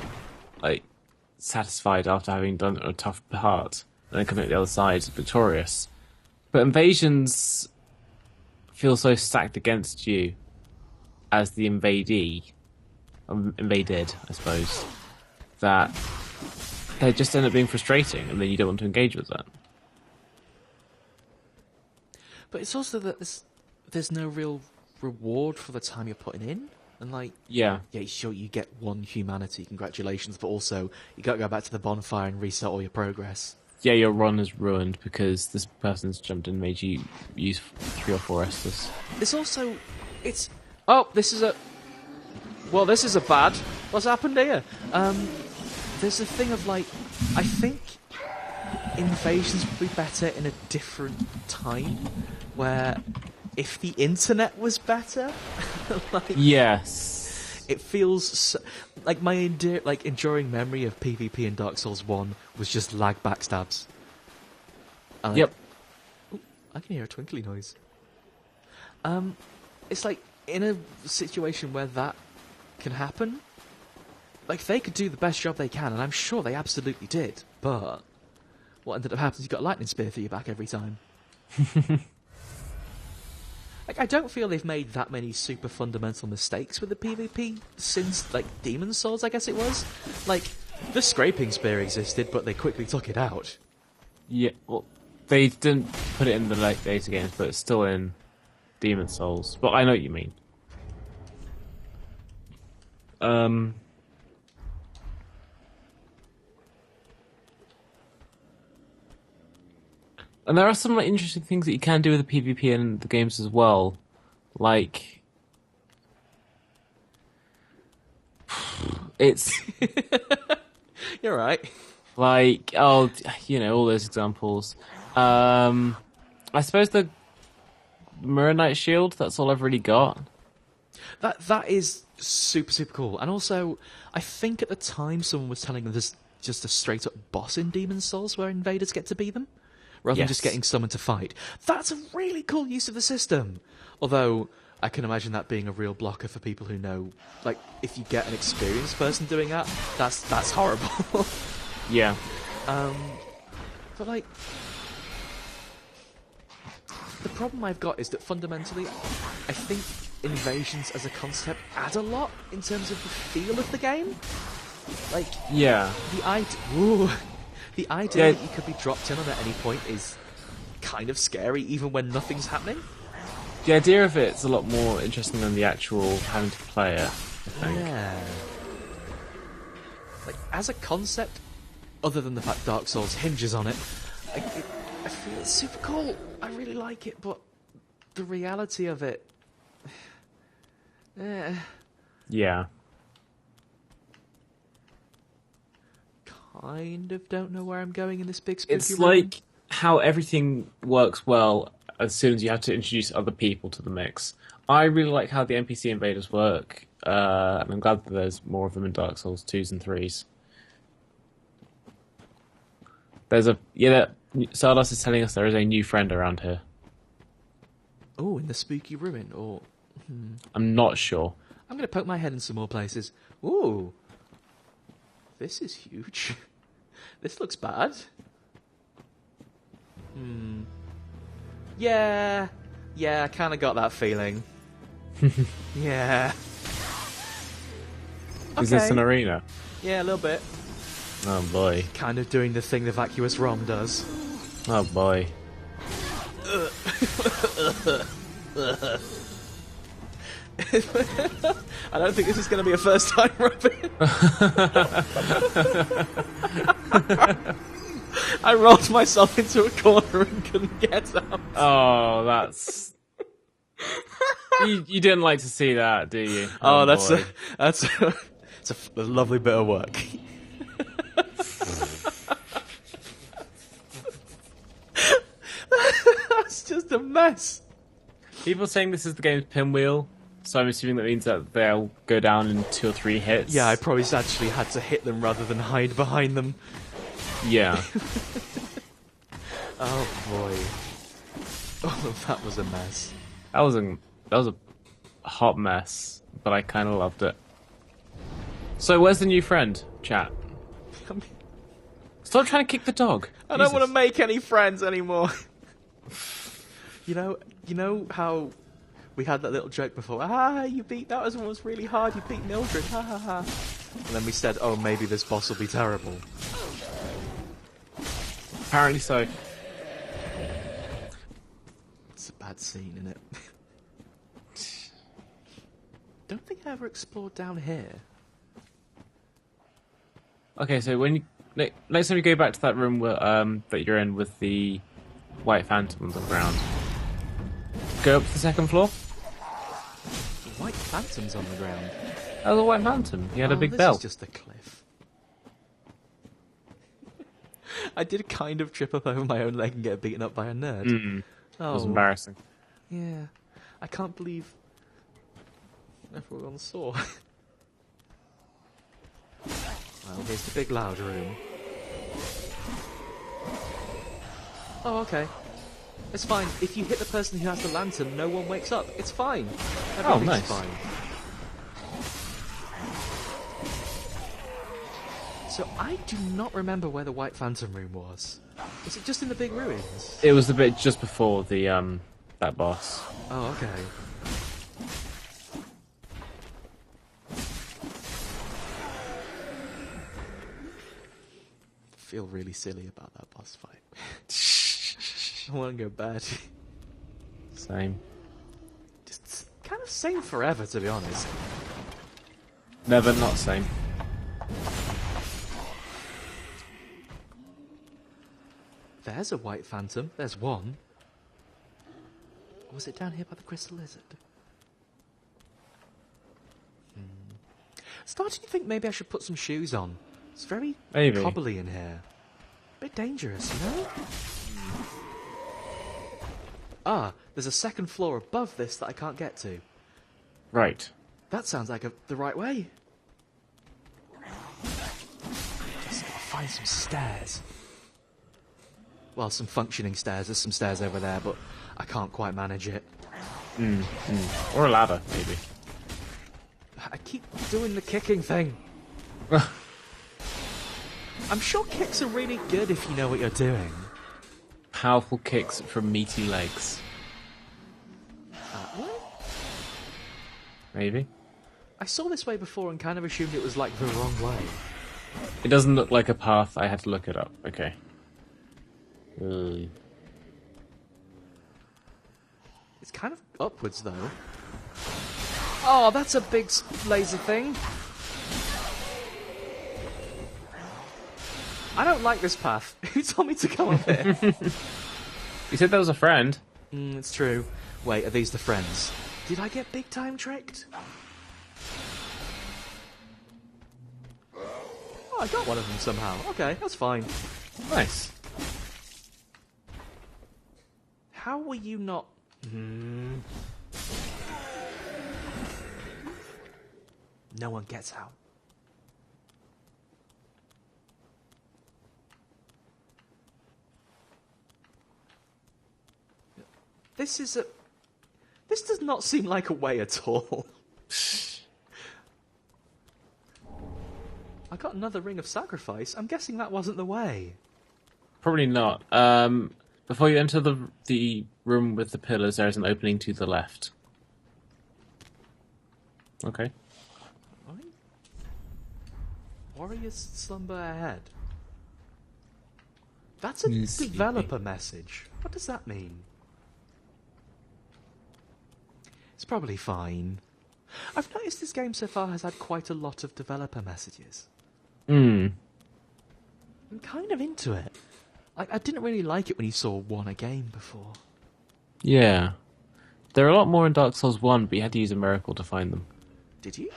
like satisfied after having done a tough part and then coming out the other side victorious. But invasions feel so stacked against you as the invaded, I suppose, that they just end up being frustrating, and then you don't want to engage with that. But it's also that there's no real reward for the time you're putting in, and like sure, you get one humanity, congratulations, but also you gotta go back to the bonfire and reset all your progress. Yeah, your run is ruined because this person's jumped in and made you use 3 or 4 Estus. This is a bad, what's happened here? There's a thing of like, I think invasions would be better in a different time, where if the internet was better, it feels like my enduring memory of PvP in Dark Souls 1 was just lag backstabs. Yep. Ooh, I can hear a twinkly noise. It's like in a situation where that can happen, like they could do the best job they can, and I'm sure they absolutely did. But what ended up happening is you got a lightning spear through your back every time. Like, I don't feel they've made that many super fundamental mistakes with the PvP since, like, Demon's Souls, I guess it was. Like, the scraping spear existed, but they quickly took it out. Yeah, well, they didn't put it in the late data games, but it's still in Demon's Souls. But I know what you mean. And there are some like interesting things that you can do with the PvP in the games as well. Like, it's You're right. Like, all those examples. I suppose the Mirror Knight shield, that's all I've really got. That is super, super cool. And also, I think at the time someone was telling them there's just a straight-up boss in Demon's Souls where invaders get to be them, rather than just getting someone to fight. That's a really cool use of the system. Although, I can imagine that being a real blocker for people who know, like, if you get an experienced person doing that, that's horrible. Yeah. But, like, the problem I've got is that fundamentally, I think invasions as a concept add a lot in terms of the feel of the game. Like, the idea that you could be dropped in on at any point is kind of scary, even when nothing's happening. The idea of it's a lot more interesting than the actual having to play it, I think. Yeah. Like, as a concept, other than the fact Dark Souls hinges on it, I feel it's super cool. I really like it, but the reality of it... Yeah. Kind of don't know where I'm going in this big spooky It's room. like how everything works well as soon as you have to introduce other people to the mix. I really like how the NPC invaders work, and I'm glad that there's more of them in Dark Souls 2s and 3s. There's Stardust is telling us there is a new friend around here. Oh, in the spooky ruin, or... I'm not sure. I'm going to poke my head in some more places. Ooh. This is huge. This looks bad. Yeah, I kind of got that feeling. Yeah. Is this Okay. an arena? Yeah, a little bit. Oh boy. Kind of doing the thing the vacuous ROM does. Oh boy. I don't think this is going to be a first time, Robin. I rolled myself into a corner and couldn't get out. Oh, that's. you didn't like to see that, do you? Oh, that's boy. it's a lovely bit of work. That's just a mess. People saying this is the game's pinwheel, so I'm assuming that means that they'll go down in 2 or 3 hits. Yeah, I probably actually had to hit them rather than hide behind them. Yeah. Oh boy. Oh, that was a mess. That was a hot mess, but I kind of loved it. So, where's the new friend, chat? I mean, Stop trying to kick the dog. I don't want to make any friends anymore. You know how we had that little joke before? That was really hard. You beat Mildred. Ha ha ha. And then we said, oh, maybe this boss will be terrible. Apparently so. It's a bad scene, isn't it? Don't think I ever explored down here. Okay, so when you next time you go back to that room where, that you're in with the white phantoms on the ground, go up to the 2nd floor. White phantoms on the ground. That was a white phantom. He had a big this bell. Is just a cliff. I did kind of trip up over my own leg and get beaten up by a nerd. It Oh, was embarrassing. yeah. I can't believe everyone saw. Well, here's the big loud room. Oh, okay. It's fine. If you hit the person who has the lantern, no one wakes up. It's fine. Everything's nice. fine. So I do not remember where the White Phantom room was. Was it just in the big ruins? It was the bit just before the that boss. Oh, okay. I feel really silly about that boss fight. I want to go bad. Same. Just kind of same forever, to be honest. Never not same. There's a White Phantom. There's one. Or was it down here by the Crystal Lizard? Starting to think maybe I should put some shoes on. It's very Maybe. cobbly in here. Bit dangerous, you know? Ah, there's a 2nd floor above this that I can't get to. Right. That sounds like the right way. Just gotta find some stairs. Well, some functioning stairs. There's some stairs over there, but I can't quite manage it. Or a ladder, maybe. I keep doing the kicking thing. I'm sure kicks are really good if you know what you're doing. Powerful kicks from meaty legs. What? Maybe. I saw this way before and kind of assumed it was like the wrong way. It doesn't look like a path. I had to look it up. Okay. It's kind of upwards though. Oh, that's a big laser thing. I don't like this path. Who told me to come up here? You said there was a friend. It's true. Wait, are these the friends? Did I get big time tricked? Oh, I got one of them somehow. Okay, that's fine. Nice. How were you not... No one gets out. This is a... This does not seem like a way at all. I got another ring of sacrifice. I'm guessing that wasn't the way. Probably not. Before you enter the room with the pillars, there is an opening to the left. Okay. Right. Warriors slumber ahead. That's a He's developer message. What does that mean? It's probably fine. I've noticed this game so far has had quite a lot of developer messages. Hmm. I'm kind of into it. I didn't really like it when you saw one a game before. Yeah. There are a lot more in Dark Souls 1, but you had to use a miracle to find them. Did you?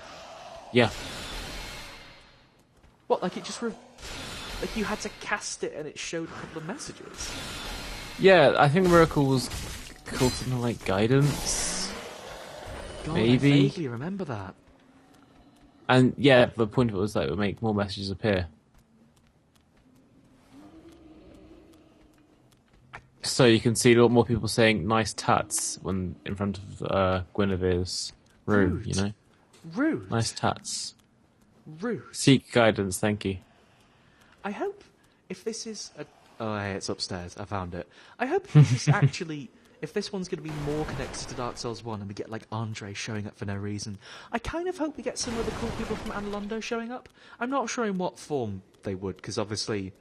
Yeah. What, like it just... like you had to cast it and it showed a couple of messages? Yeah, I think the miracle was called something like guidance. God, Maybe. I vaguely remember that. And yeah, the point of it was that it would make more messages appear. So you can see a lot more people saying nice tats when in front of Guinevere's room, Rude. you know? Rude. Nice tats. Rude. Seek guidance, thank you. I hope if this is a... Oh, hey, it's upstairs. I found it. I hope if this is actually... If this one's going to be more connected to Dark Souls 1 and we get, like, Andre showing up for no reason, I kind of hope we get some of the cool people from Analondo showing up. I'm not sure in what form they would, because obviously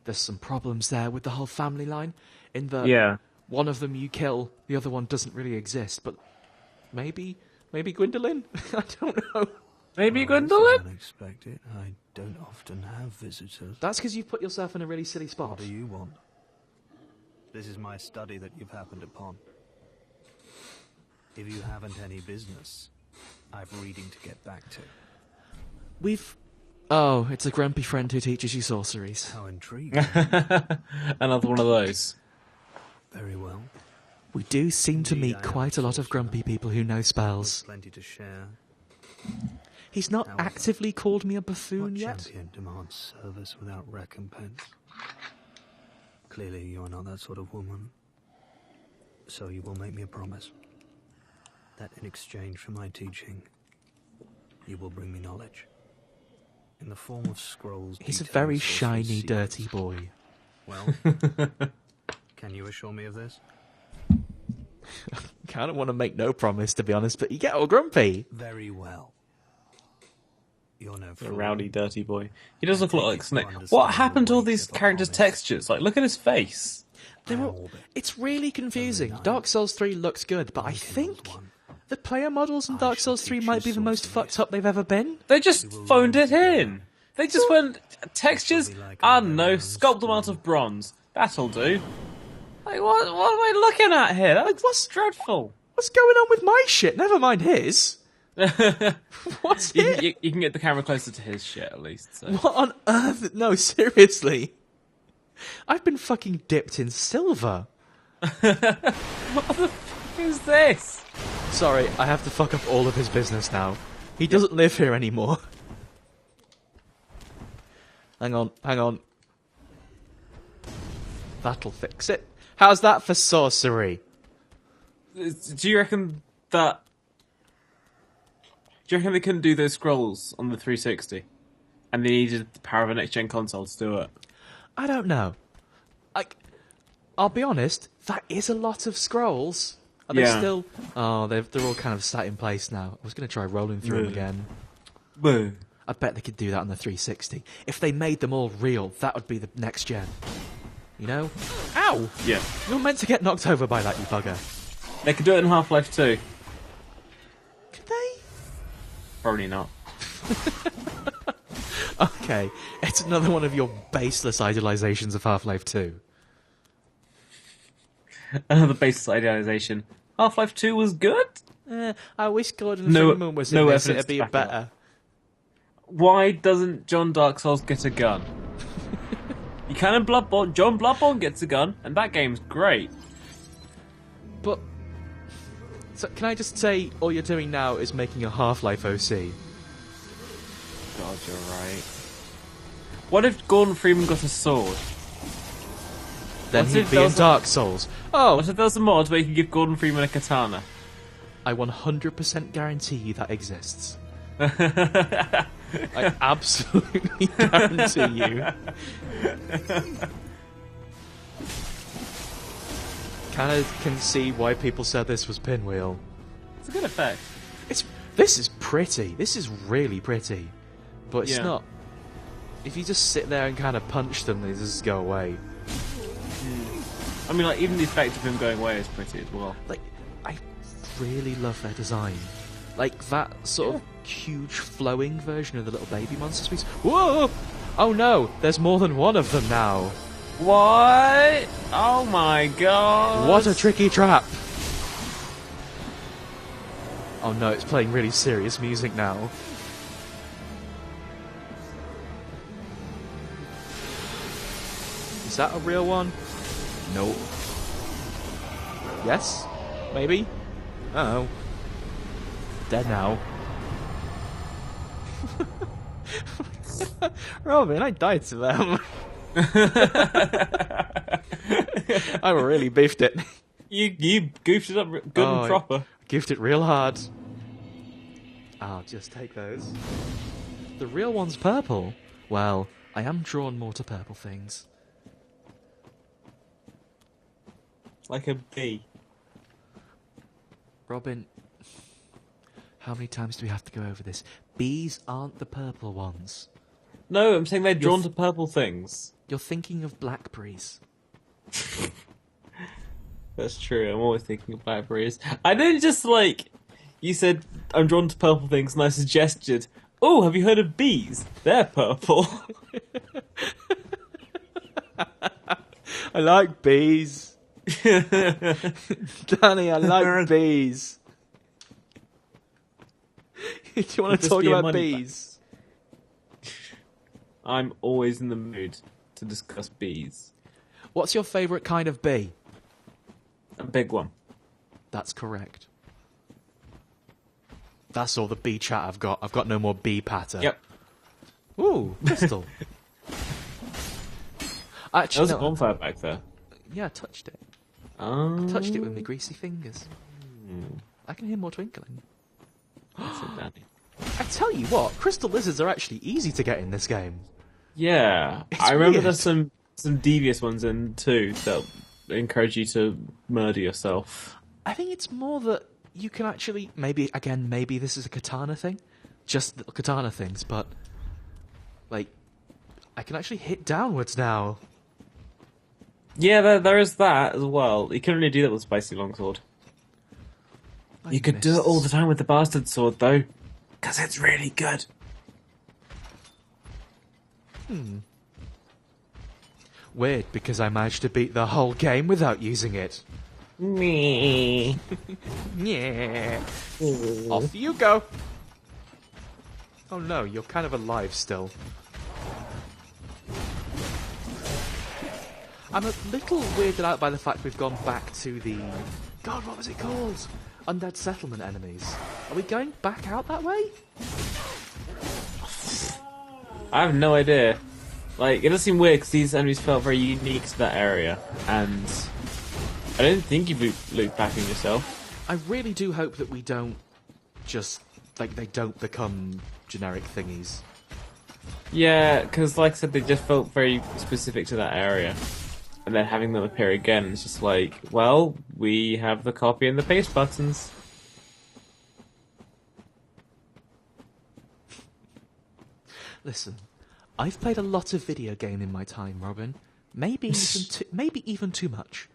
there's some problems there with the whole family line, in that one of them you kill, the other one doesn't really exist, but maybe Gwendolyn? I don't know. Maybe Gwendolyn? Unexpected. I don't often have visitors. That's because you've put yourself in a really silly spot. What do you want? This is my study that you've happened upon. If you haven't any business, I've reading to get back to. We've... Oh, it's a grumpy friend who teaches you sorceries. How intriguing. Another one of those. Very well. We do seem to Indeed, meet I am quite a lot of grumpy people who know spells. Plenty to share. He's not However, actively called me a buffoon What yet. champion demands service without recompense? Clearly, you're not that sort of woman. So you will make me a promise that in exchange for my teaching, you will bring me knowledge. In the form of scrolls. He's a detailing very sorcerer's shiny, secrets. dirty boy. Well, can you assure me of this? Kind of want to make no promise, to be honest, but you get all grumpy. Very well. You're no A fool. rowdy, dirty boy. He does look a lot like Snake. Understand What happened to all the these weight of a characters' promise. textures? Like, look at his face. It's really confusing. nice. Dark Souls 3 looks good, but I think the player models in Dark Souls 3 might be the most fucked up they've ever been. They just phoned it in. They just went, textures? I don't know, sculpt them out of bronze. That'll do. Like, what am I looking at here? That looks what's- dreadful. What's going on with my shit? Never mind his. What's You, it? you can get the camera closer to his shit, at least. So. What on earth? No, seriously. I've been fucking dipped in silver. Who's this? Sorry, I have to fuck up all of his business now. He doesn't live here anymore. Hang on. That'll fix it. How's that for sorcery? Do you reckon that... Do you reckon they couldn't do those scrolls on the 360? And they needed the power of a next-gen console to do it? I don't know. I'll be honest, that is a lot of scrolls. Are they Yeah. still... Oh, they're all kind of sat in place now. I was going to try rolling through them again. Boo. I bet they could do that on the 360. If they made them all real, that would be the next gen. You know? Ow! Yeah. You're meant to get knocked over by that, you bugger. They could do it in Half-Life 2. Could they? Probably not. Okay, it's another one of your baseless idealizations of Half-Life 2. Another basis idealization. Half-Life 2 was good? I wish Gordon No- Freeman was in no this, evidence it'd be to back it better. Why doesn't John Dark Souls get a gun? You can in Bloodborne. John Bloodborne gets a gun, and that game's great. But... So, can I just say, all you're doing now is making a Half-Life OC? God, you're right. What if Gordon Freeman got a sword? Then What he'd if be there in was a- Dark Souls. Oh, What if there was a mod where you could give Gordon Freeman a katana? I 100% guarantee you that exists. I absolutely guarantee you. Kind of can see why people said this was Pinwheel. It's a good effect. This is pretty. This is really pretty. But it's Yeah. not... If you just sit there and kind of punch them, they just go away. I mean, like, even the effect of him going away is pretty as well. Like, I really love their design. Like, that sort of huge flowing version of the little baby monster species. Whoa! Oh no, there's more than one of them now. What? Oh my god! What a tricky trap! Oh no, it's playing really serious music now. Is that a real one? Nope. Yes? Maybe? Uh-oh. Dead now. Robin, I died to them. I really beefed it. You goofed it up good and proper. Gift it real hard. I'll just take those. The real one's purple. Well, I am drawn more to purple things. Like a bee. Robin, how many times do we have to go over this? Bees aren't the purple ones. No, I'm saying they're drawn to purple things. You're thinking of blackberries. That's true, I'm always thinking of blackberries. I didn't just, like... You said, I'm drawn to purple things, and I suggested, oh, have you heard of bees? They're purple. I like bees. Danny, I like bees. Do you want to talk about bees? I'm always in the mood to discuss bees. What's your favourite kind of bee? A big one. That's correct. That's all the bee chat I've got. I've got no more bee patter. Yep. Ooh, crystal. Actually, There was a bonfire back there. Yeah, I touched it. I Touched it with my greasy fingers. I can hear more twinkling. I tell you what, crystal lizards are actually easy to get in this game. Yeah, It's I remember weird. there's some devious ones in too that encourage you to murder yourself. I think it's more that you can actually, maybe this is a katana thing, just little katana things, but like, I can actually hit downwards now. Yeah, there is that as well. You can only do that with spicy longsword. You could do it all the time with the bastard sword though, because it's really good. Weird, because I managed to beat the whole game without using it. Me. Yeah. Off you go. Oh no, you're kind of alive still. I'm a little weirded out by the fact we've gone back to the... God, what was it called? Undead Settlement enemies. Are we going back out that way? I have no idea. Like, it does seem weird because these enemies felt very unique to that area, and I don't think you've looped back in yourself. I really do hope that we don't just... like, they don't become generic thingies. Yeah, because like I said, they just felt very specific to that area. And then having them appear again, it's just like, well, we have the copy and the paste buttons. Listen, I've played a lot of video game in my time, Robin. Maybe even too much.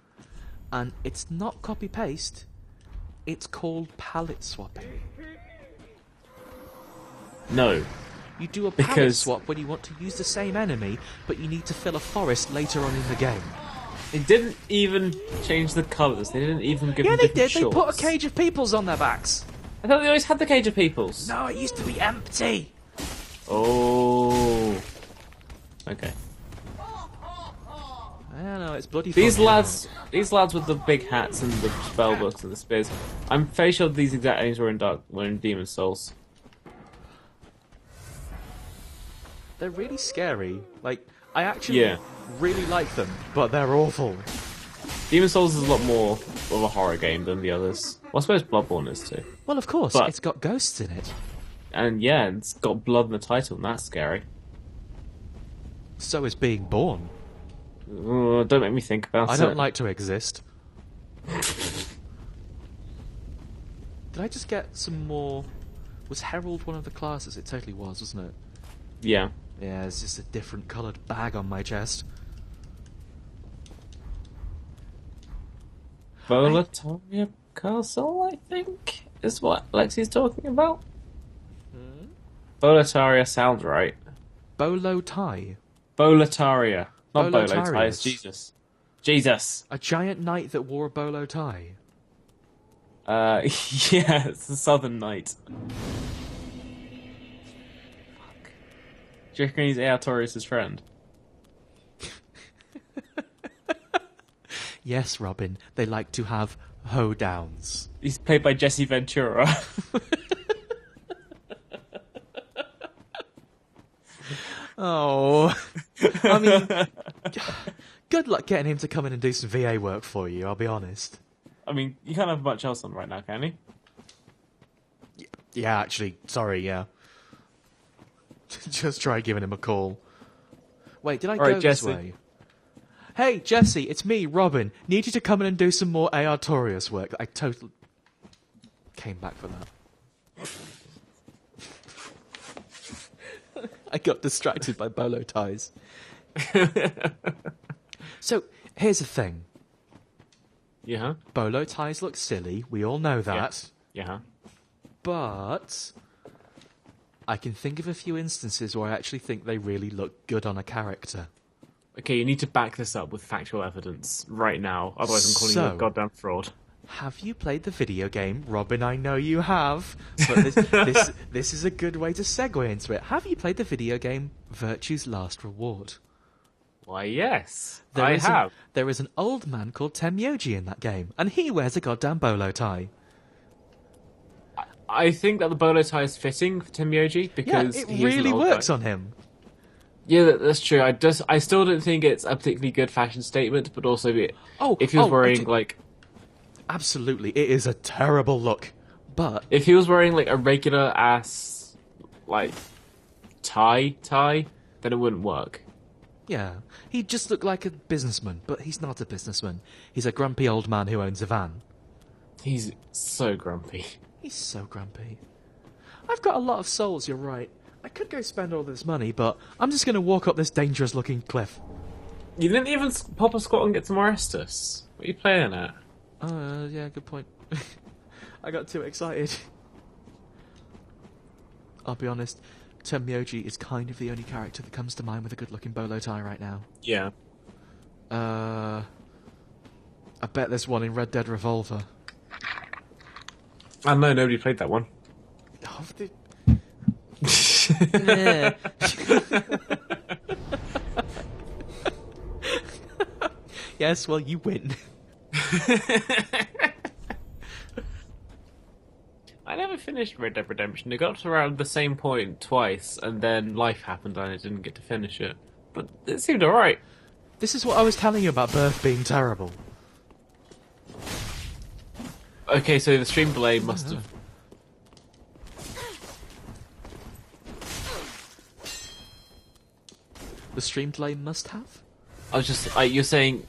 And it's not copy-paste. It's called palette swapping. No. You do a palette Because- swap when you want to use the same enemy, but you need to fill a forest later on in the game. They didn't even change the colours. They didn't even give Yeah, them they different did. They put a shorts. cage of peoples on their backs. I thought they always had the cage of peoples. No, it used to be empty. Oh. Okay. I don't know, it's bloody These funny, lads with the big hats and the spell books and the spears. I'm fairly sure these exact names were in Demon Souls. They're really scary. Like, I actually really like them, but they're awful. Demon Souls is a lot more of a horror game than the others. Well, I suppose Bloodborne is too. Well, of course, But- it's got ghosts in it. And yeah, it's got blood in the title, and that's scary. So is being born. Don't make me think about it. I don't like to exist. Did I just get some more... Was Herald one of the classes? It totally was, wasn't it? Yeah. Yeah, it's just a different coloured bag on my chest. Volataria Castle, I think, is what Lexi's talking about. Volataria sounds right. Bolo tie. Boletaria. Not Bolo Bolotarius. ties, Jesus. Jesus! A giant knight that wore a bolo tie. Yeah, it's the Southern Knight. Fuck. Do you reckon he's Aetorius' friend? Yes, Robin, they like to have hoedowns. He's played by Jesse Ventura. Oh, I mean, good luck getting him to come in and do some VA work for you, I'll be honest. I mean, you can't have much else on right now, can you? Yeah, actually, sorry, yeah. Just try giving him a call. Wait, did I go this way? Hey, Jesse, it's me, Robin. Need you to come in and do some more Aetorius work. I totally came back for that. I got distracted by bolo ties. So, here's the thing. Yeah. Bolo ties look silly. We all know that. Yeah. But I can think of a few instances where I actually think they really look good on a character. Okay, you need to back this up with factual evidence right now. Otherwise, I'm calling you a goddamn fraud. Have you played the video game? Robin, I know you have. But this is a good way to segue into it. Have you played the video game Virtue's Last Reward? Why, yes. I have. There is an old man called Temyoji in that game, and he wears a goddamn bolo tie. I think that the bolo tie is fitting for Temyoji because it really works on him. Yeah, that's true. I still don't think it's a particularly good fashion statement, but also if he was wearing like... Absolutely, it is a terrible look, but... If he was wearing like a regular ass, like, tie, then it wouldn't work. Yeah, he'd just look like a businessman, but he's not a businessman. He's a grumpy old man who owns a van. He's so grumpy. He's so grumpy. I've got a lot of souls, you're right. I could go spend all this money, but I'm just going to walk up this dangerous-looking cliff. You didn't even pop a squat and get some more Estus. What are you playing at? Yeah, good point. I got too excited. I'll be honest, Temyoji is kind of the only character that comes to mind with a good-looking bolo tie right now. Yeah. I bet there's one in Red Dead Revolver. I know, nobody played that one. Oh, yes, well, you win. I never finished Red Dead Redemption. I got to around the same point twice, and then life happened and I didn't get to finish it. But it seemed alright. This is what I was telling you about Birth being terrible. Okay, so the stream delay must have... The stream delay must have? I was just... you're saying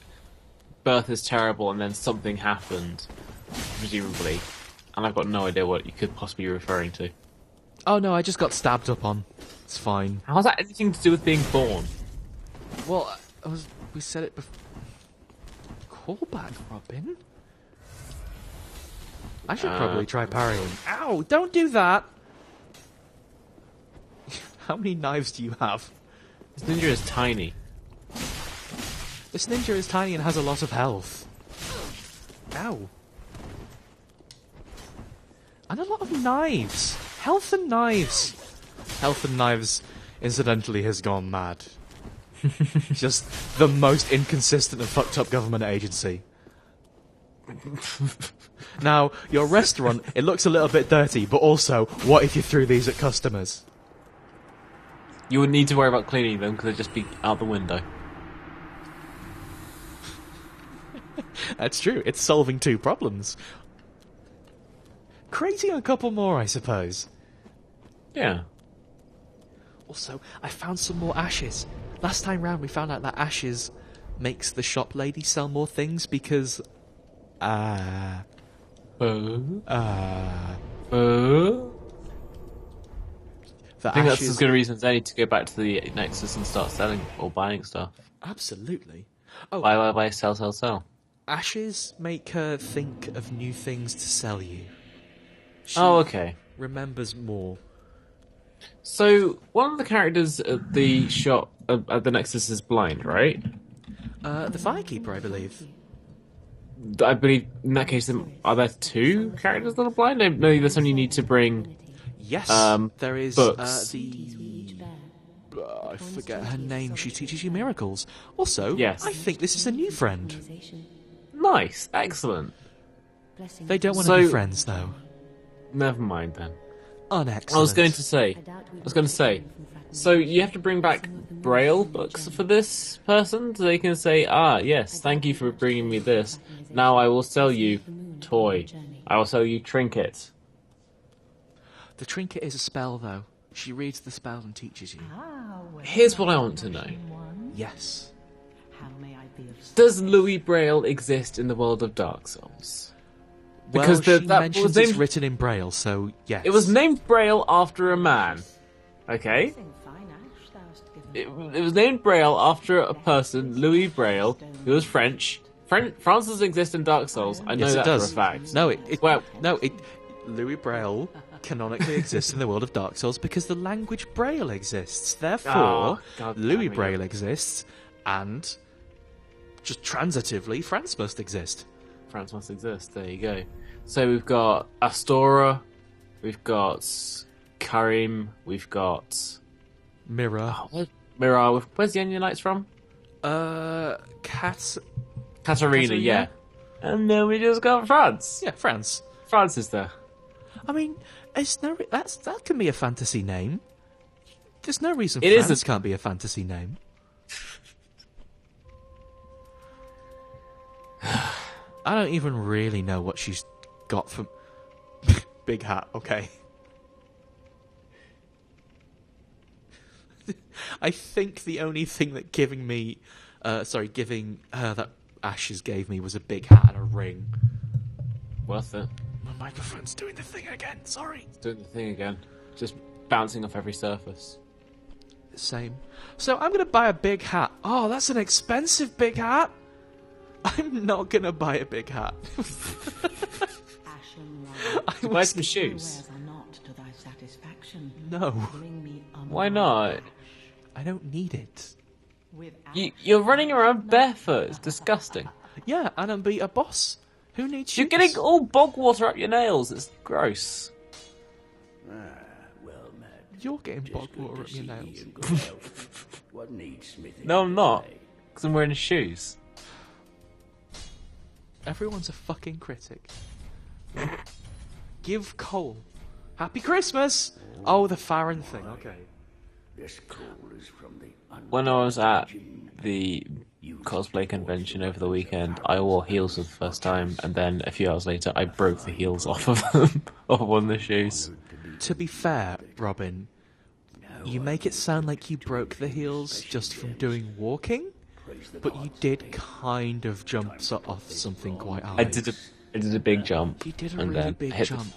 Birth is terrible and then something happened, presumably. And I've got no idea what you could possibly be referring to. Oh no, I just got stabbed up on. It's fine. How's that anything to do with being born? Well, we said it before. Callback, Robin? I should probably try parrying. Ow! Don't do that! How many knives do you have? This ninja is tiny. This ninja is tiny and has a lot of health. Ow. And a lot of knives. Health and knives. Health and knives, incidentally, has gone mad. Just the most inconsistent and fucked up government agency. Now, your restaurant, it looks a little bit dirty, but also, what if you threw these at customers? You wouldn't need to worry about cleaning them because they'd just be out the window. That's true, it's solving two problems. Creating a couple more, I suppose. Yeah. Also, I found some more ashes. Last time round, we found out that ashes makes the shop lady sell more things because... The I think that's ashes... as good a reason as any to go back to the Nexus and start selling or buying stuff. Absolutely. Oh, Buy, sell. ashes make her think of new things to sell you. She Oh, okay. remembers more. So, one of the characters at the shop, at the Nexus is blind, right? The Firekeeper, I believe. I believe, in that case, are there two characters that are blind? No, there's only need to bring... Yes, there is books. I forget her name. She teaches you miracles. Also, Yes. I think this is a new friend. Nice, excellent. They don't want So- to be friends, though. Never mind then. Unexcellent. I was going to say, so you have to bring back Braille books for this person, so they can say, yes, thank you for bringing me this. Now I will sell you toy. I will sell you trinket. The trinket is a spell, though. She reads the spell and teaches you. Here's what I want to know. Yes. Does Louis Braille exist in the world of Dark Souls? Because she that mentions was named, it's written in Braille, so yes. it was named Braille after a man. Okay? It was named Braille after a person, Louis Braille, who was French. France does exist in Dark Souls. I know Yes, it that does. for a fact. No, Well- Louis Braille canonically exists in the world of Dark Souls because the language Braille exists. Therefore, Oh, God Louis damn it. Braille exists, and just transitively, France must exist. France must exist. There you go. So we've got Astora, we've got Karim, we've got Mirror. Mirror. Where's the Onion Knights from? Cat. Katarina, yeah. And then we just got France. Yeah, France. France is there. I mean, that can be a fantasy name. There's no reason It France isn't. can't be a fantasy name. I don't even really know what she's got from Big Hat. Okay. I think the only thing that giving her that Ashes gave me was a big hat and a ring. Worth it. My microphone's doing the thing again. Sorry. It's doing the thing again. Just bouncing off every surface. Same. So I'm going to buy a big hat. Oh, that's an expensive big hat. I'm not going to buy a big hat. Buy some shoes. No, Why not? I don't need it. You're running around barefoot. It's disgusting. Yeah, and I'm be a boss. Who needs shoes? You're getting all bog water up your nails. It's gross. Well, Matt, You're getting just bog good water to up your see nails. you in good health. What needs smithing? No, I'm not. today? Because I'm wearing shoes. Everyone's a fucking critic. Give Cole Happy Christmas. Oh, the Farron thing. Okay. This call is from the When I was at the cosplay convention over the weekend, I wore heels for the first time, and then a few hours later, I broke the heels off of them, off of one of the shoes. To be fair, Robin, you make it sound like you broke the heels just from doing walking, but you did kind of jump off something quite high. I did a big jump, You did a and really then big hit jump.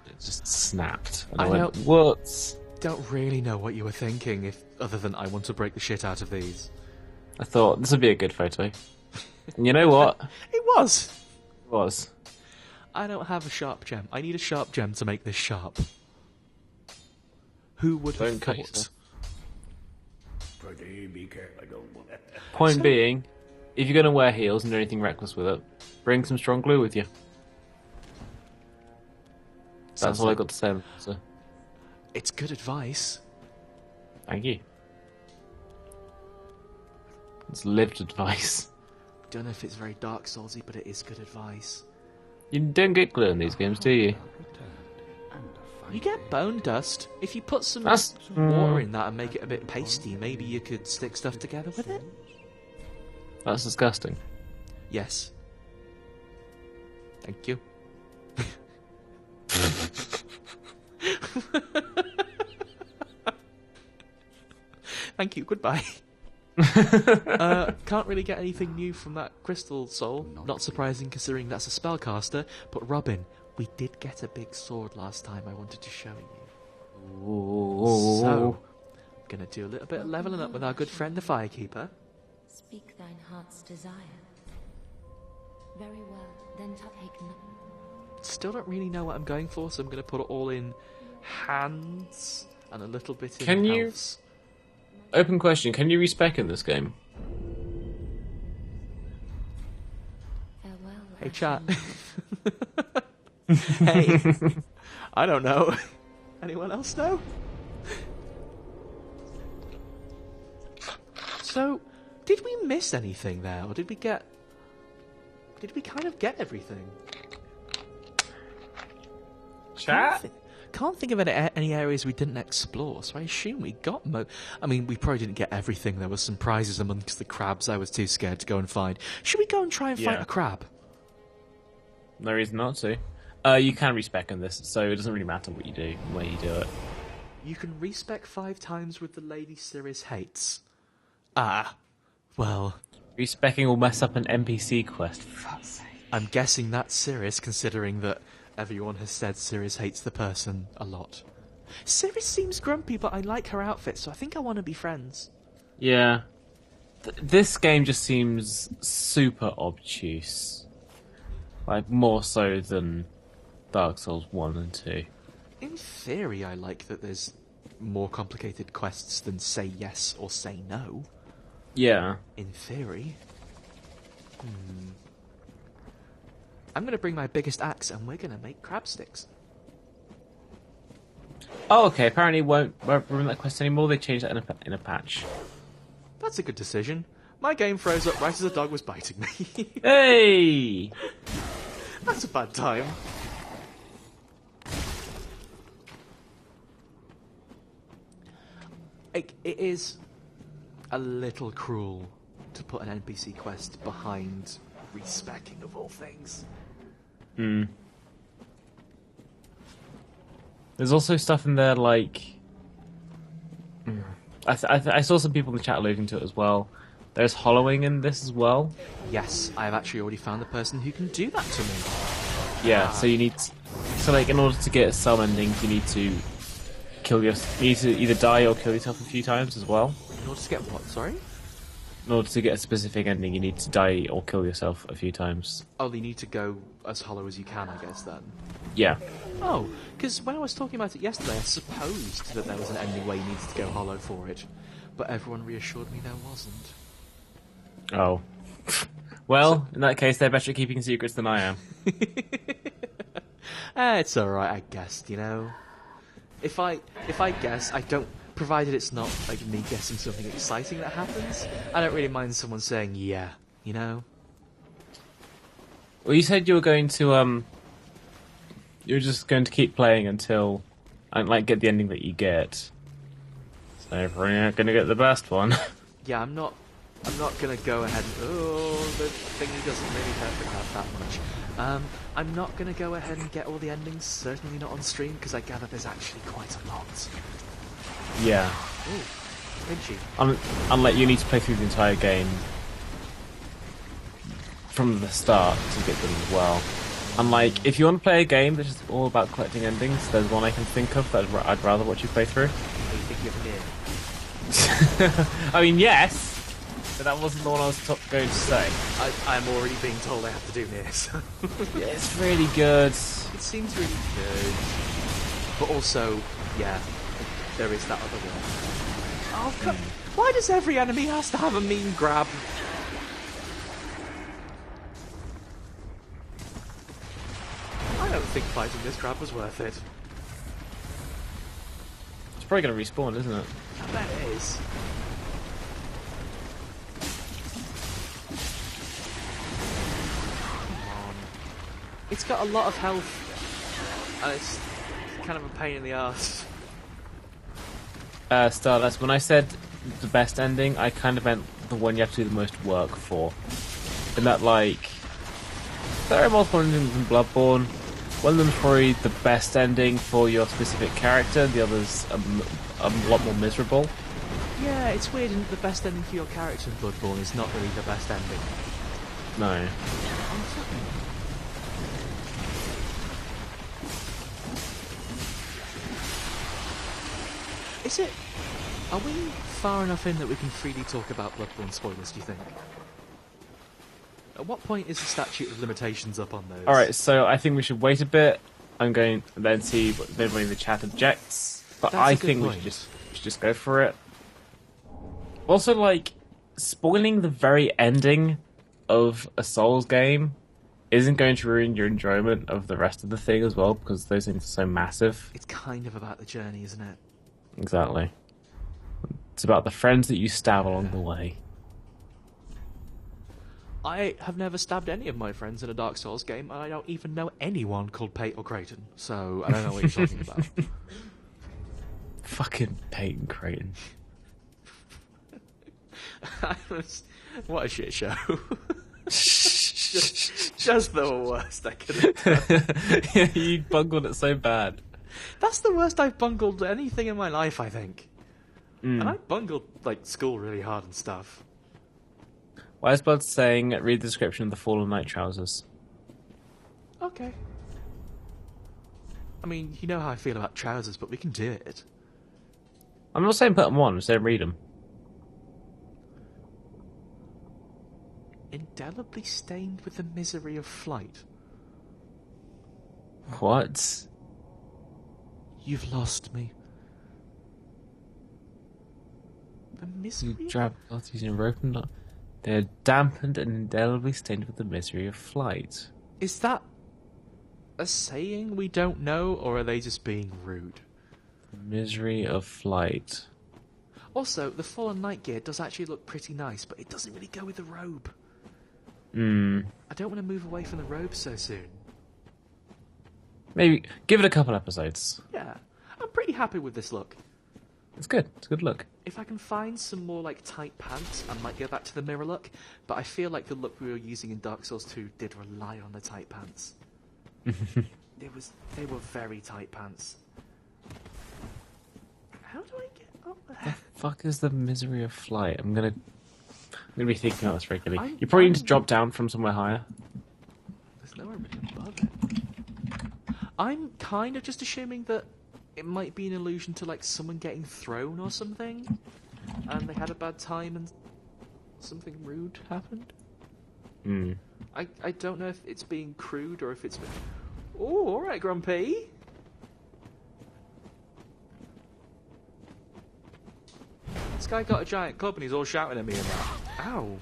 it just snapped, and I I went, know- "What?" Don't really know what you were thinking, other than I want to break the shit out of these. I thought this would be a good photo. And you know what? It was. It was. I don't have a sharp gem. I need a sharp gem to make this sharp. Who would have Don't cut thought? yourself. Pretty be careful. I don't want Point being, if you're going to wear heels and do anything reckless with it, bring some strong glue with you. That's Sounds all I like- got to say. So, It's good advice. thank you. It's lived advice. Don't know if it's very Dark Soulsy, but it is good advice. You don't get glue in these games, do you? You get bone dust. If you put some That's- water in that and make it a bit pasty, maybe you could stick stuff together with it? That's disgusting. Yes. Thank you. Thank you, goodbye. Can't really get anything new from that crystal soul. Not surprising considering that's a spellcaster. But Robin, we did get a big sword last time I wanted to show you. Ooh. So, I'm going to do a little bit of leveling up with our good friend the Firekeeper. Speak thine heart's desire. Very well, then take none. Still don't really know what I'm going for, so I'm going to put it all in hands and a little bit in Can you- healths. Open question, can you respec in this game? Farewell. Hey, I chat. shall- Hey. I don't know. Anyone else know? So, did we miss anything there, or did we kind of get everything? Chat? Can't think of any areas we didn't explore, so I assume we got I mean, we probably didn't get everything. There were some prizes amongst the crabs I was too scared to go and find. Should we go and try and fight Yeah. a crab? No reason not to. You can respec in this, so it doesn't really matter what you do, where you do it. You can respec 5 times with the lady Sirius hates. Ah, well, Respecing will mess up an NPC quest, for fuck's sake. I'm guessing that's Sirius, considering that everyone has said Sirius hates the person a lot. Sirius seems grumpy, but I like her outfit, so I think I want to be friends. Yeah. This game just seems super obtuse. Like, more so than Dark Souls 1 and 2. In theory, I like that there's more complicated quests than say yes or say no. Yeah. In theory. I'm going to bring my biggest axe and we're going to make crab sticks. Oh, okay, apparently it won't run that quest anymore. They changed that in a patch. That's a good decision. My game froze up right as a dog was biting me. Hey! That's a bad time. It is a little cruel to put an NPC quest behind respecking of all things. There's also stuff in there like... I saw some people in the chat alluding to it as well. There's hollowing in this as well. Yes, I've actually already found the person who can do that to me. Yeah, so you need... So, like, in order to get some endings, you need to kill you need to either die or kill yourself a few times as well. In order to get what, sorry? In order to get a specific ending, you need to die or kill yourself a few times. Oh, you need to go as hollow as you can, I guess, then. Yeah. Oh, because when I was talking about it yesterday, I supposed that there was an ending where you needed to go hollow for it, but everyone reassured me there wasn't. Oh. Well, in that case, they're better at keeping secrets than I am. It's alright, I guessed, you know? If I guess, I don't... Provided it's not, like, me guessing something exciting that happens, I don't really mind someone saying, yeah, you know? Well, you said you were going to, you were just going to keep playing until, like, get the ending that you get. So you're probably not going to get the best one. Yeah, I'm not gonna go ahead and... Oh, the thingy doesn't really hurt the crowd that much. I'm not gonna go ahead and get all the endings, certainly not on stream, because I gather there's actually quite a lot. Yeah. Ooh, Lynchy. Unless you need to play through the entire game from the start to get good as well. And like, if you want to play a game that's just all about collecting endings, there's one I can think of that I'd rather watch you play through. What do you think of Nier? I mean, yes, but that wasn't the one I was going to say. I'm already being told I have to do Nier, so... Yeah, it's really good. It seems really good. But also, yeah, there is that other one. Oh, come... Why does every enemy has to have a mean grab? I don't think fighting this crab was worth it. It's probably going to respawn, isn't it? I bet it is. Come on. It's got a lot of health. And it's kind of a pain in the arse. Starless, when I said the best ending, I kind of meant the one you have to do the most work for. In that, like, there are multiple endings in Bloodborne. One of them's probably the best ending for your specific character, the other's a lot more miserable. Yeah, it's weird, and the best ending for your character in Bloodborne is not really the best ending. No. Is it... Are we far enough in that we can freely talk about Bloodborne spoilers, do you think? At what point is the statute of limitations up on those? Alright, so I think we should wait a bit. I'm going to then see what everybody in the chat objects. But That's I a good think we point. should just go for it. Also, like, spoiling the very ending of a Souls game isn't going to ruin your enjoyment of the rest of the thing as well, because those things are so massive. It's kind of about the journey, isn't it? Exactly. It's about the friends that you stab along the way. I have never stabbed any of my friends in a Dark Souls game, and I don't even know anyone called Pate or Creighton, so I don't know what you're talking about. Fucking Peyton Creighton. What a shit show. just the worst I could have done. Yeah, you bungled it so bad. That's the worst I've bungled anything in my life, I think. And I bungled, like, school really hard and stuff. Wiseblood saying, read the description of the Fallen Knight trousers. Okay. I mean, you know how I feel about trousers, but we can do it. I'm not saying put them on, I'm saying read them. Indelibly stained with the misery of flight. What? You've lost me. The misery? You drab blood using a rope and not. They're dampened and indelibly stained with the misery of flight. Is that a saying we don't know, or are they just being rude? Misery of flight. Also, the Fallen Knight gear does actually look pretty nice, but it doesn't really go with the robe. I don't want to move away from the robe so soon. Maybe give it a couple episodes. Yeah, I'm pretty happy with this look. It's good. It's a good look. If I can find some more like tight pants, I might go back to the mirror look, but I feel like the look we were using in Dark Souls 2 did rely on the tight pants. They were very tight pants. How do I get up there? Fuck is the misery of flight? I'm gonna be thinking about this regularly. You probably need to drop down from somewhere higher. There's nowhere really above it. I'm kind of just assuming that it might be an allusion to like someone getting thrown or something, and they had a bad time and something rude happened. I don't know if it's being crude or if it's been... Oh, alright, Grumpy. This guy got a giant club and he's all shouting at me and that. Ow.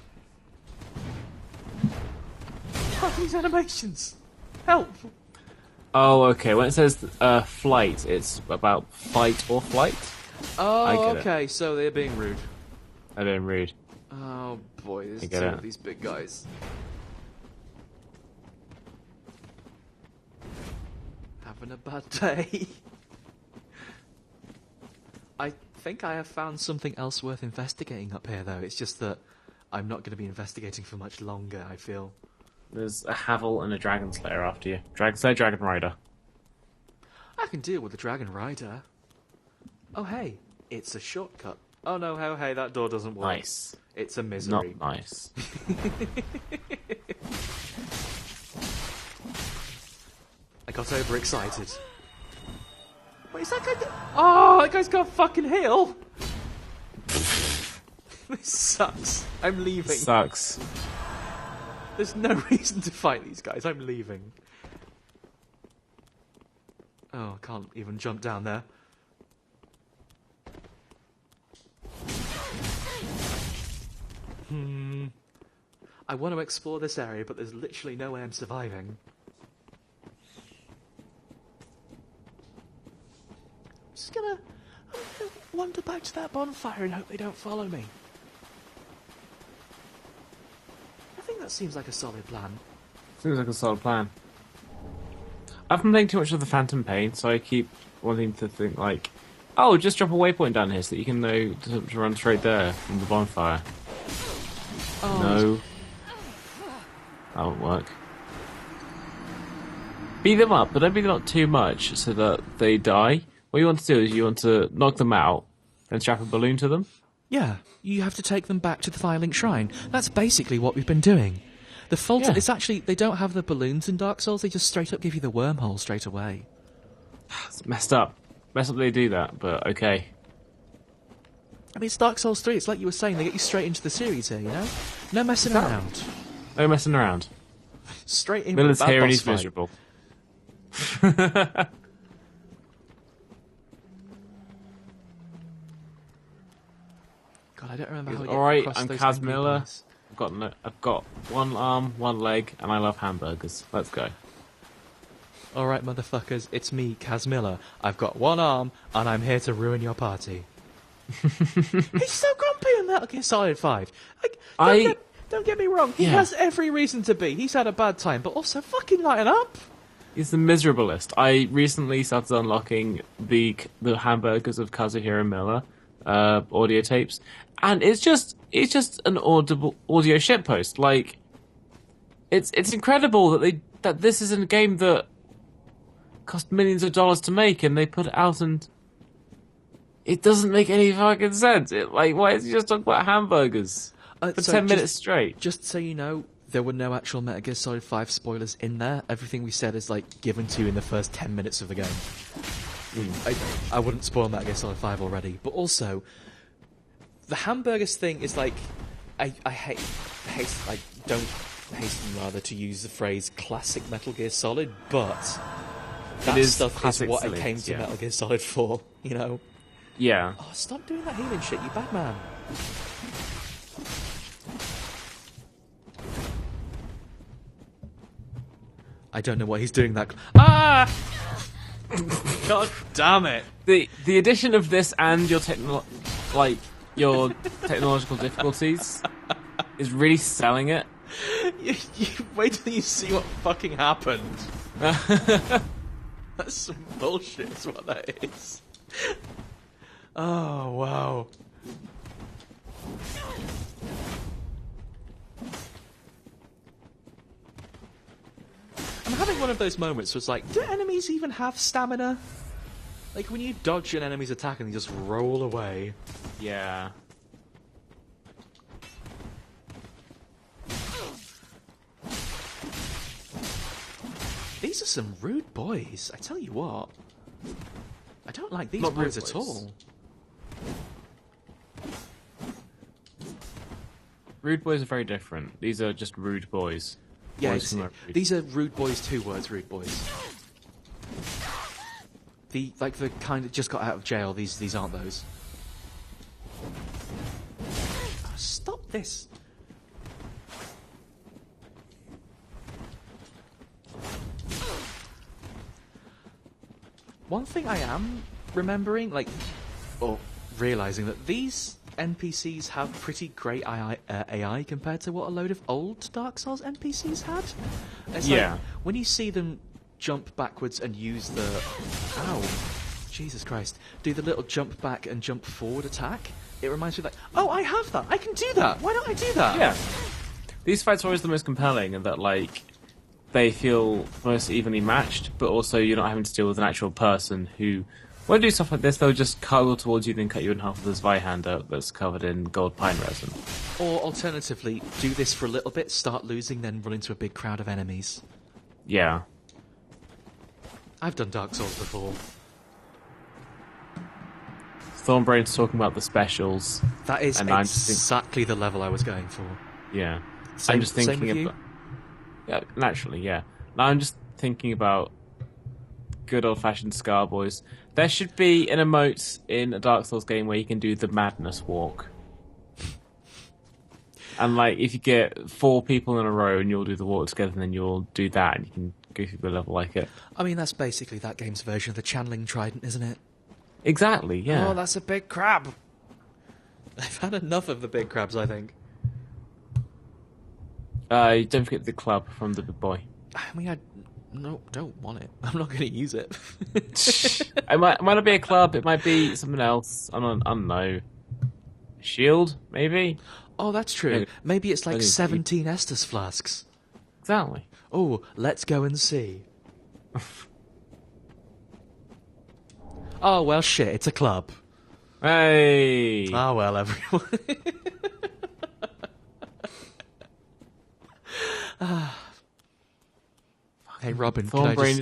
Fuck these animations. Help. Oh, okay. When it says flight, it's about fight or flight. Oh, I get it. okay, so they're being rude. I'm being rude. Oh boy, there's I two get it. of these big guys. Having a bad day. I think I have found something else worth investigating up here, though. It's just that I'm not going to be investigating for much longer, I feel. There's a Havel and a Dragon Slayer after you. Dragon Slayer, Dragon Rider. I can deal with the Dragon Rider. Oh, hey, it's a shortcut. Oh, no, hey, that door doesn't work. Nice. It's a misery. Not nice. I got overexcited. Wait, is that guy... Oh, that guy's got a fucking heal! This sucks. I'm leaving. Sucks. There's no reason to fight these guys. I'm leaving. Oh, I can't even jump down there. I want to explore this area, but there's literally no way I'm surviving. I'm gonna wander back to that bonfire and hope they don't follow me. I think that seems like a solid plan. Seems like a solid plan. I've been playing too much of the Phantom Pain, so I keep wanting to think like, oh, just drop a waypoint down here so that you can know to run straight there from the bonfire. Oh, No. That won't work. Beat them up, but don't beat them up too much so that they die. What you want to do is you want to knock them out and strap a balloon to them. Yeah, you have to take them back to the Firelink Shrine. That's basically what we've been doing. The fault it's actually, they don't have the balloons in Dark Souls, they just straight up give you the wormhole straight away. It's messed up. Messed up they do that, but okay. I mean, it's Dark Souls 3, it's like you were saying, they get you straight into the series here, you know? No messing around. No messing around. Straight in Miller's with a bad here and boss he's fight. miserable. God, I don't remember how to get Alright, across I'm those Kaz angry Miller. boys. I've got one arm, one leg, and I love hamburgers. Let's go. Alright, motherfuckers, it's me, Kaz Miller. I've got one arm, and I'm here to ruin your party. He's so grumpy in Metal Gear Solid 5. Like, don't get me wrong, he has every reason to be. He's had a bad time, but also fucking lighten up. He's the miserablest. I recently started unlocking the hamburgers of Kazuhiro Miller audio tapes, and it's just an audio shitpost. Like, it's incredible that this is a game that cost millions of dollars to make, and they put it out, and it doesn't make any fucking sense. Why is he just talking about hamburgers for 10 minutes straight? Just so you know, there were no actual Metal Gear Solid 5 spoilers in there. Everything we said is, like, given to you in the first 10 minutes of the game. I wouldn't spoil Metal Gear Solid 5 already. But also, the hamburgers thing is, like, I don't hasten rather to use the phrase classic Metal Gear Solid, but that stuff is what I came to Metal Gear Solid for, you know? Yeah. Oh, stop doing that healing shit, you bad man. I don't know why he's doing that. Ah! God damn it! The addition of this and your technological difficulties is really selling it. You wait till you see what fucking happened. That's some bullshit, is what that is. Oh, wow. I'm having one of those moments where it's like, do enemies even have stamina? Like, when you dodge an enemy's attack and they just roll away. Yeah. These are some rude boys, I tell you what. I don't like these Not boys rude at boys. all. Rude boys are very different. These are just rude boys. Yeah, Boys who are rude. these are rude boys, 2 words, rude boys. The kind that just got out of jail, these aren't those. Oh, stop this. One thing I am remembering, or realising, that these NPCs have pretty great AI compared to what a load of old Dark Souls NPCs had. It's like, when you see them jump backwards and use the... Ow. Jesus Christ. Do the little jump back and jump forward attack, it reminds me oh, I have that! I can do that! Why don't I do that? Yeah. These fights are always the most compelling, and that, they feel most evenly matched, but also you're not having to deal with an actual person who... When they do stuff like this, they'll just cuddle towards you, then cut you in half with a Zweihander that's covered in gold pine resin. Or alternatively, do this for a little bit, start losing, then run into a big crowd of enemies. Yeah. I've done Dark Souls before. Thornbrain's talking about the specials. That is and exactly the level I was going for. Yeah. Same, I'm just thinking same with you? about... Yeah, naturally, yeah. Now I'm just thinking about good old-fashioned Scar Boys. There should be an emote in a Dark Souls game where you can do the madness walk. And, if you get 4 people in a row and you'll do the walk together, and then you'll do that, and you can go through the level like it. I mean, that's basically that game's version of the channeling trident, isn't it? Exactly, yeah. Oh, that's a big crab! I've had enough of the big crabs, I think. Don't forget the club from the big boy. I mean, don't want it. I'm not going to use it. It might not be a club, it might be something else. I don't know. Shield, maybe? Oh, that's true. Yeah. Maybe it's like Maybe. 17 Estus flasks. Exactly. Oh, let's go and see. Oh, well, shit, it's a club. Hey! Ah, well, everyone. Hey, Robin, can I Thornbrain just...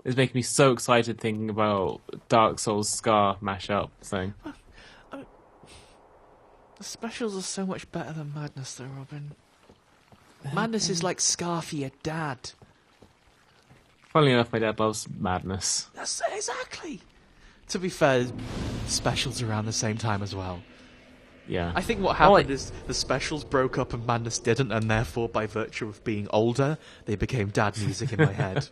is making me so excited thinking about Dark Souls Scar mashup thing. The specials are so much better than Madness, though, Robin. Madness is like Scar for your dad. Funnily enough, my dad loves Madness. That's exactly. To be fair, specials around the same time as well. Yeah. I think what happened is the specials broke up and Madness didn't, and therefore, by virtue of being older, they became dad music in my head.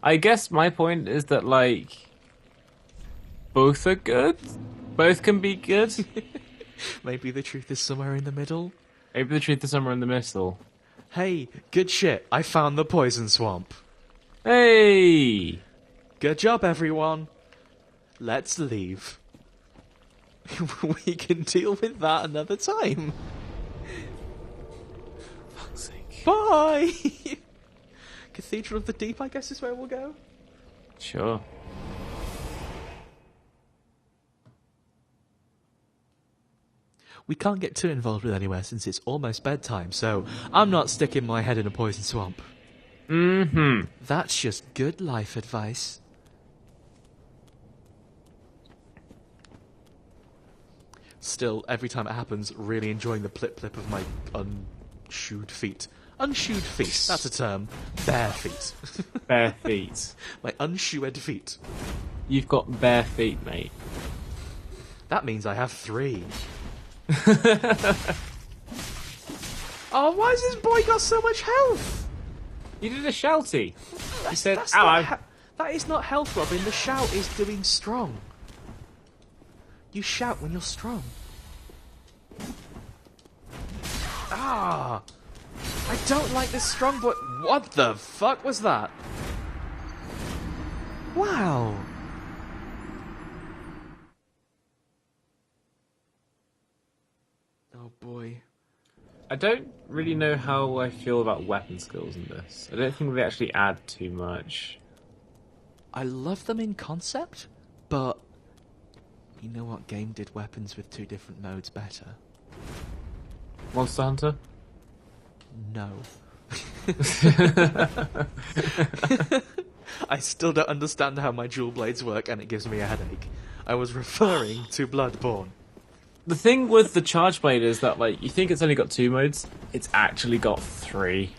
I guess my point is that, like, both are good. Both can be good. Maybe the truth is somewhere in the middle. Maybe the truth is somewhere in the middle. Hey, good shit. I found the poison swamp. Hey! Good job, everyone. Let's leave. We can deal with that another time. Fuck's sake. Bye! Cathedral of the Deep, I guess, is where we'll go. Sure. We can't get too involved with anywhere since it's almost bedtime, so I'm not sticking my head in a poison swamp. Mm-hmm. That's just good life advice. Still, every time it happens, really enjoying the plip-plip of my unshoed feet. Unshoed feet, that's a term. Bare feet. Bare feet. My unshoed feet. You've got bare feet, mate. That means I have 3. Oh, why has this boy got so much health? You did a shouty. You said, That's ow, not that is not health, Robin. The shout is doing strong. You shout when you're strong. Ah! I don't like this strong boy. What the fuck was that? Wow. Oh boy. I don't really know how I feel about weapon skills in this. I don't think they actually add too much. I love them in concept, but you know what game did weapons with 2 different modes better? Monster Hunter? No. I still don't understand how my dual blades work and it gives me a headache. I was referring to Bloodborne. The thing with the Charge Blade is that, like, you think it's only got 2 modes, it's actually got 3.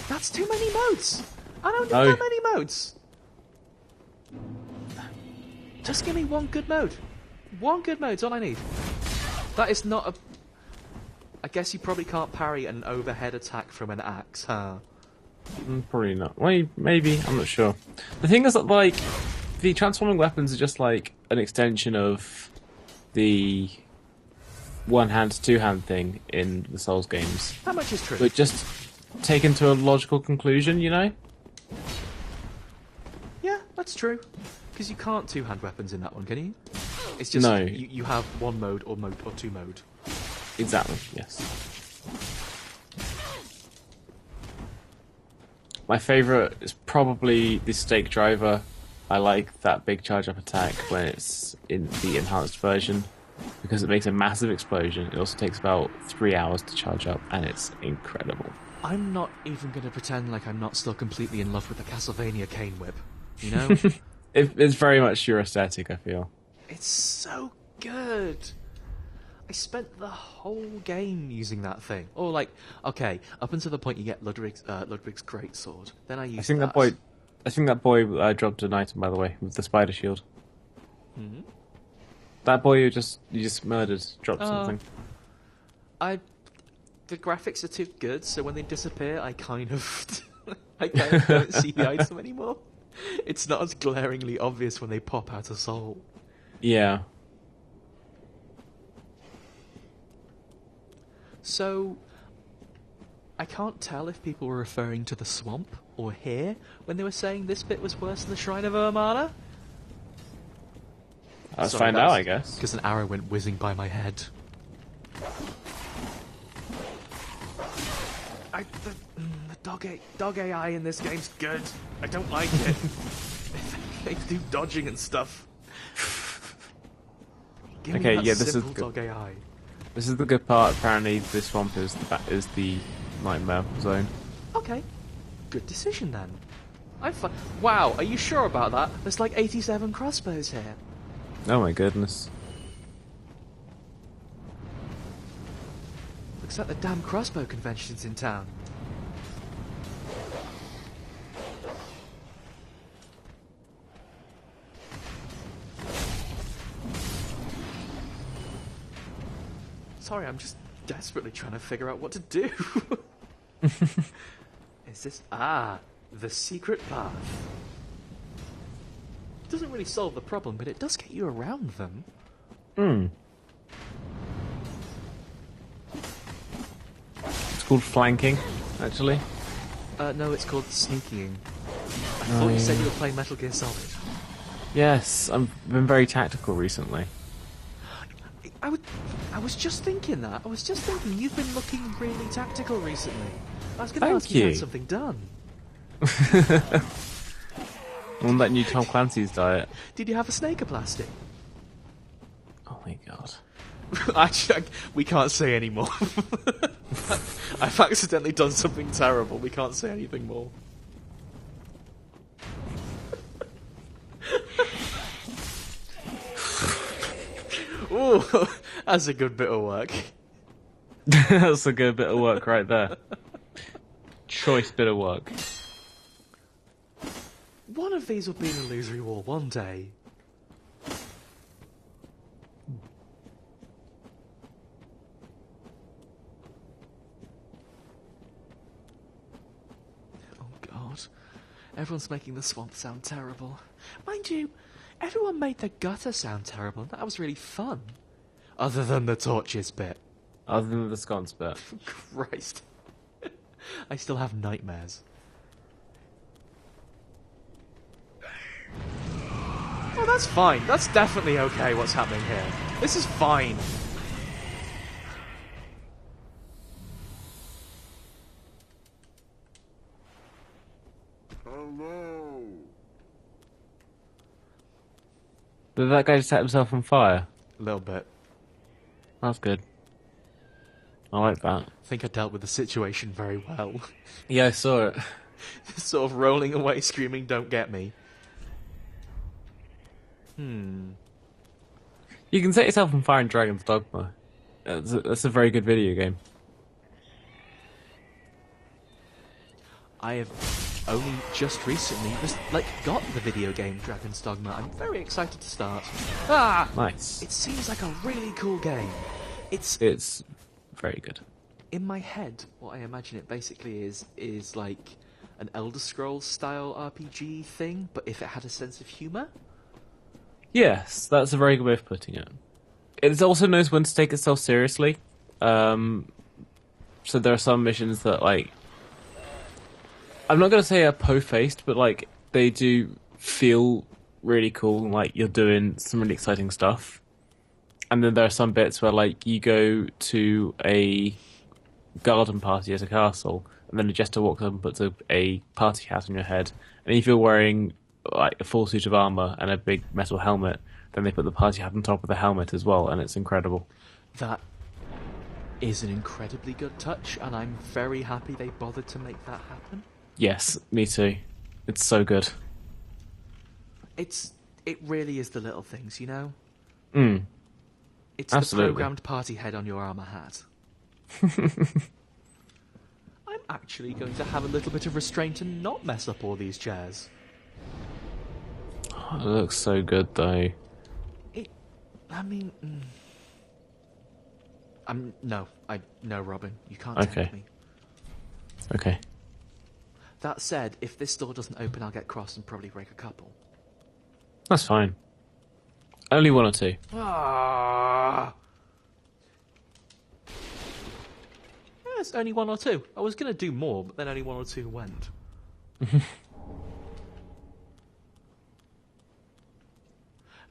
That's too many modes! I don't need No. that many modes! Just give me one good mode. One good mode's all I need. That is not a... I guess you probably can't parry an overhead attack from an axe, huh? Probably not. Well, maybe. I'm not sure. The thing is that, like, the transforming weapons are just, like, an extension of the one-hand to two-hand thing in the Souls games. How much is true? But just taken to a logical conclusion, you know? Yeah, that's true. Because you can't two-hand weapons in that one, can you? It's just No. you have one mode or 2 mode. Exactly, yes. My favourite is probably the Stake Driver. I like that big charge-up attack when it's in the enhanced version, because it makes a massive explosion. It also takes about 3 hours to charge up, and it's incredible. I'm not even going to pretend like I'm not still completely in love with the Castlevania cane whip. You know? It's very much your aesthetic, I feel. It's so good. I spent the whole game using that thing. Or like, okay, up until the point you get Ludwig's greatsword. Then I used I think that boy dropped an item, by the way, with the spider shield. Mm-hmm. That boy you just murdered dropped something. The graphics are too good, so when they disappear, I kind of don't see the item anymore. It's not as glaringly obvious when they pop out a soul. Yeah. So, I can't tell if people were referring to the swamp or here when they were saying this bit was worse than the Shrine of Urmana. Let's find out, I guess. Because an arrow went whizzing by my head. The dog AI in this game's good. I don't like it. They do dodging and stuff. Give me Okay, that yeah, this is simple good. dog AI. This is the good part. Apparently, this swamp is the nightmare zone. Okay, good decision then. Wow, are you sure about that? There's like 87 crossbows here. Oh my goodness. Looks like the damn crossbow convention's in town. Sorry, I'm just desperately trying to figure out what to do. Is this... Ah, the secret path. Doesn't really solve the problem, but it does get you around them. Hmm. It's called flanking, actually. No, it's called sneaking. I thought you said you were playing Metal Gear Solid. Yes, I've been very tactical recently. I was just thinking that. I was just thinking you've been looking really tactical recently. I was going to Thank ask if you you. had something done. On that new Tom Clancy's diet. Did you have a snakoplasty? Oh my god. Actually, we can't say any more. I've accidentally done something terrible. We can't say anything more. Ooh, that's a good bit of work. That's a good bit of work right there. Choice bit of work. One of these will be an illusory wall one day. Oh god. Everyone's making the swamp sound terrible. Mind you, everyone made the gutter sound terrible. That was really fun. Other than the torches bit. Other than the sconce bit. Christ. I still have nightmares. Oh, that's fine. That's definitely okay what's happening here. This is fine. Did that guy just set himself on fire? A little bit. That's good. I like that. I think I dealt with the situation very well. Yeah, I saw it. Sort of rolling away, screaming, "Don't get me." You can set yourself on fire in Dragon's Dogma. That's a very good video game. I have only just recently got the video game Dragon's Dogma. I'm very excited to start. Ah! Nice. It seems like a really cool game. It's very good. in my head. What I imagine it basically is like an Elder Scrolls style RPG thing, but if it had a sense of humour. Yes, that's a very good way of putting it. It also knows when to take itself seriously. So there are some missions that, like, I'm not going to say are po-faced, but like they do feel really cool, like you're doing some really exciting stuff. And then there are some bits where, like, you go to a garden party at a castle, and then a jester walks up and puts a party hat on your head, and if you're wearing like a full suit of armor and a big metal helmet, then they put the party hat on top of the helmet as well, and it's incredible. That is an incredibly good touch, and I'm very happy they bothered to make that happen. Yes, me too. It's so good. It really is the little things, you know? It's Absolutely. the programmed party head on your armor hat. I'm actually going to have a little bit of restraint and not mess up all these chairs. Oh, it looks so good, though. No, Robin, you can't Okay. tempt me. Okay. That said, if this door doesn't open, I'll get cross and probably break a couple. That's fine. Only one or two. Ah. Yes, only one or two. I was going to do more, but then only one or two went.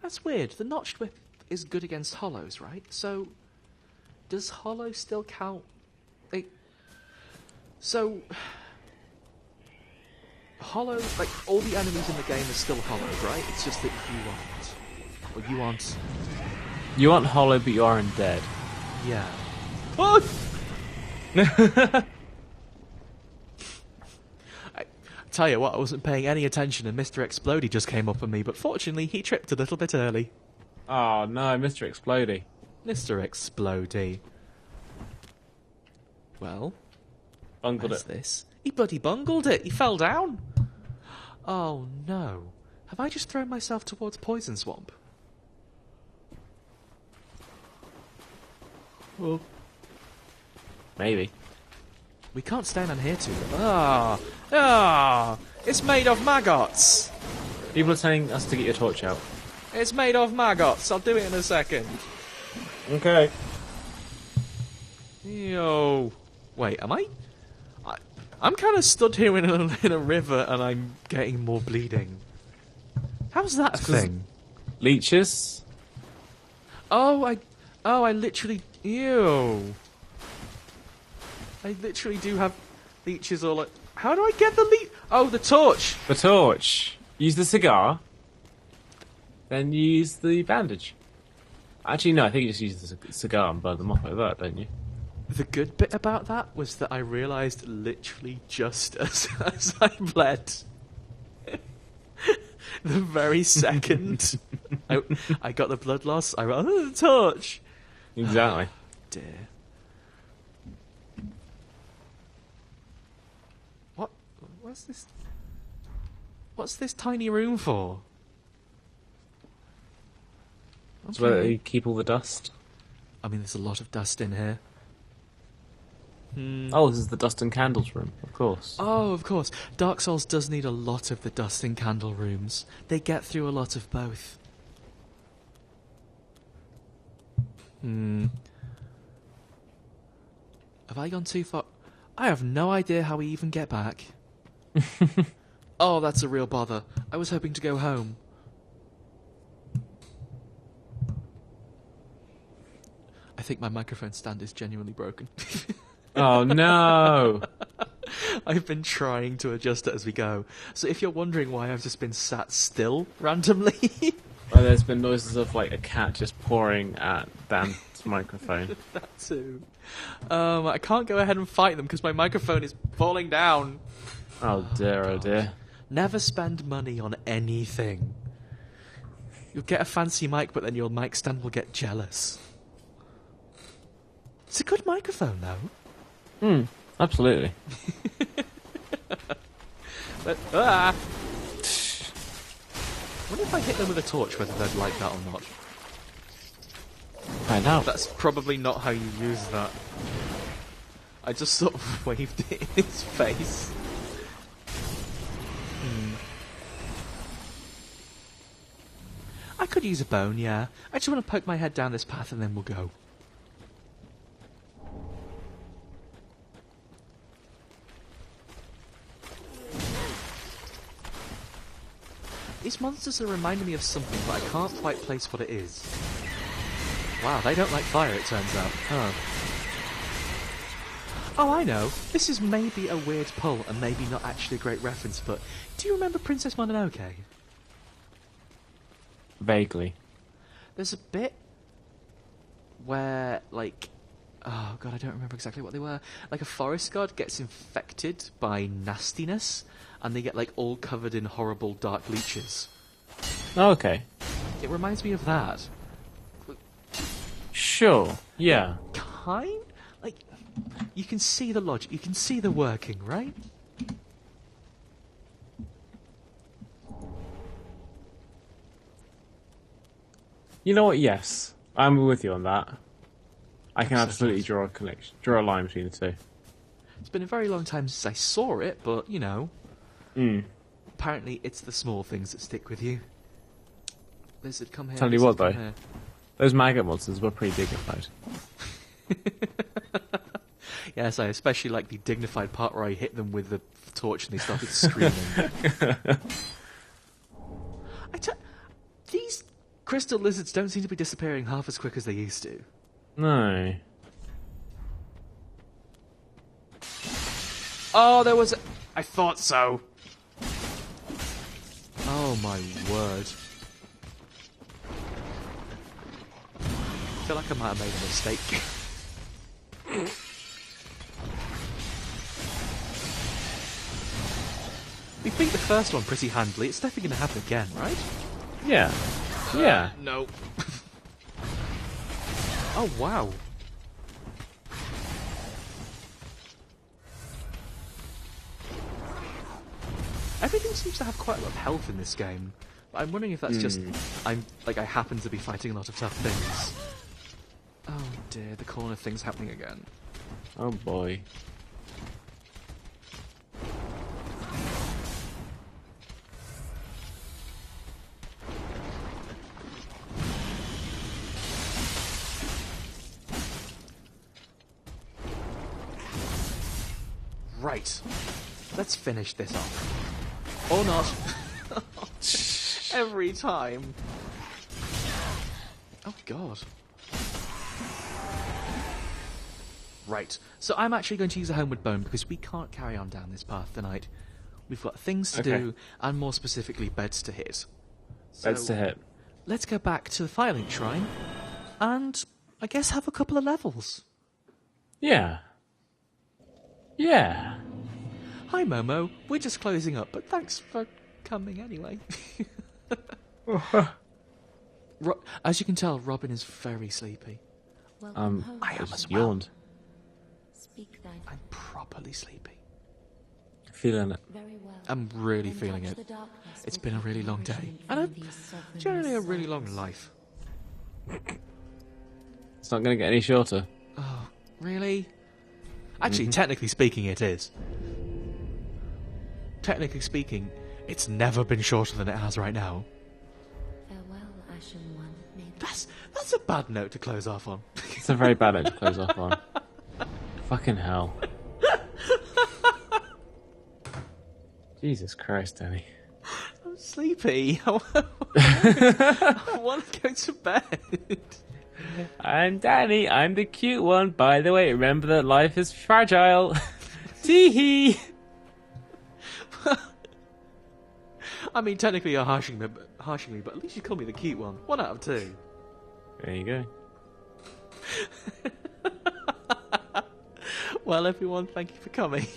That's weird. The notched whip is good against hollows, right? So, does hollow still count? Hollow, like, all the enemies in the game are still hollows, right? It's just that you aren't. Or you aren't You aren't hollow, but you aren't dead. Yeah. Oh! I tell you what, I wasn't paying any attention and Mr. Explodey just came up on me, but fortunately he tripped a little bit early. Oh no, Mr. Explodey. Mr. Explodey. Well, Bungled what's it. this? He bloody bungled it. He fell down. Oh no. Have I just thrown myself towards Poison Swamp? Well, Maybe. we can't stay down here too long. Ah! It's made of maggots! People are telling us to get your torch out. It's made of maggots. I'll do it in a second. Okay. Yo. Wait, am I? I'm kind of stood here in a river and I'm getting more bleeding. How's that a thing? Leeches? Oh, I literally... Ew. I literally do have leeches all... How do I get the leech? Oh, the torch. The torch. Use the cigar. Then use the bandage. Actually, no, I think you just use the cigar and burn them off like that, don't you? The good bit about that was that I realised literally just as I bled. The very second I got the blood loss, I ran the torch. Exactly. Dear. What's this? What's this tiny room for? That's where they keep all the dust. I mean, there's a lot of dust in here. Oh, this is the dust and candles room, of course. Oh, of course. Dark Souls does need a lot of the dust and candle rooms. They get through a lot of both. Have I gone too far? I have no idea how we even get back. Oh, that's a real bother. I was hoping to go home. I think my microphone stand is genuinely broken. Oh no! I've been trying to adjust it as we go. So if you're wondering why I've just been sat still randomly... Well, there's been noises of like a cat just pawing at Dan's microphone. That too. I can't go ahead and fight them because my microphone is falling down. Oh dear, oh dear. Never spend money on anything. You'll get a fancy mic, but then your mic stand will get jealous. It's a good microphone, though. Absolutely. But, I wonder if I hit them with a torch, whether they'd like that or not. Find out. That's probably not how you use that. I just sort of waved it in his face. I could use a bone, yeah. I just want to poke my head down this path and then we'll go. These monsters are reminding me of something, but I can't quite place what it is. Wow, they don't like fire, it turns out. Oh, I know. This is maybe a weird pull and maybe not actually a great reference, but do you remember Princess Mononoke? Vaguely. There's a bit where, like... Oh, God, I don't remember exactly what they were. Like, a forest god gets infected by nastiness, and they get, like, all covered in horrible dark leeches. Oh, okay. It reminds me of that. Sure. Yeah. Kind? Like, you can see the logic, you can see the working, right? You know what? Yes, I'm with you on that. I can absolutely draw a connection, draw a line between the two. It's been a very long time since I saw it, but, you know. Apparently it's the small things that stick with you. Lizard, come here. Tell you lizard, what, though. come here. Those maggot monsters were pretty dignified. Yes, I especially like the dignified part where I hit them with the torch and they started screaming. These crystal lizards don't seem to be disappearing half as quick as they used to. No. Oh, there was... I thought so. Oh, my word. feel like I might have made a mistake. We beat the first one pretty handily. It's definitely going to happen again, right? Yeah. Yeah. No. Oh, wow. Everything seems to have quite a lot of health in this game. But I'm wondering if that's just I happen to be fighting a lot of tough things. Oh dear, the corner thing's happening again. Oh boy. Right. Let's finish this off. Or not. Every time. Oh god. Right. So I'm actually going to use a homeward bone because we can't carry on down this path tonight. We've got things to do, and more specifically, beds to hit. Beds to hit. Let's go back to the Firelink Shrine, and I guess have a couple of levels. Yeah. Yeah. Hi Momo, we're just closing up, but thanks for coming anyway. As you can tell, Robin is very sleepy. Welcome home. I am Just as well. yawned. Speak thine. I'm properly sleepy. Feeling it. Very well. I'm really Then feeling touch it. the darkness It's with been a your really long day, nourishment and from these sovereign generally a really long souls. life. It's not going to get any shorter. Oh, really? Actually, technically speaking, it is. Technically speaking, it's never been shorter than it has right now. Farewell, Ashen One. May the That's a bad note to close off on. It's a very bad note to close off on. Fucking hell. Jesus Christ, Danny. I'm sleepy. I want to go to bed. I'm Danny. I'm the cute one. By the way, remember that life is fragile. Tee-hee. I mean, technically you're harshing me, but at least you call me the cute one. 1 out of 2. There you go. Well, everyone, thank you for coming.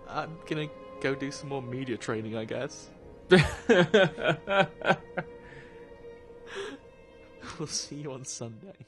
I'm gonna go do some more media training, I guess. We'll see you on Sunday.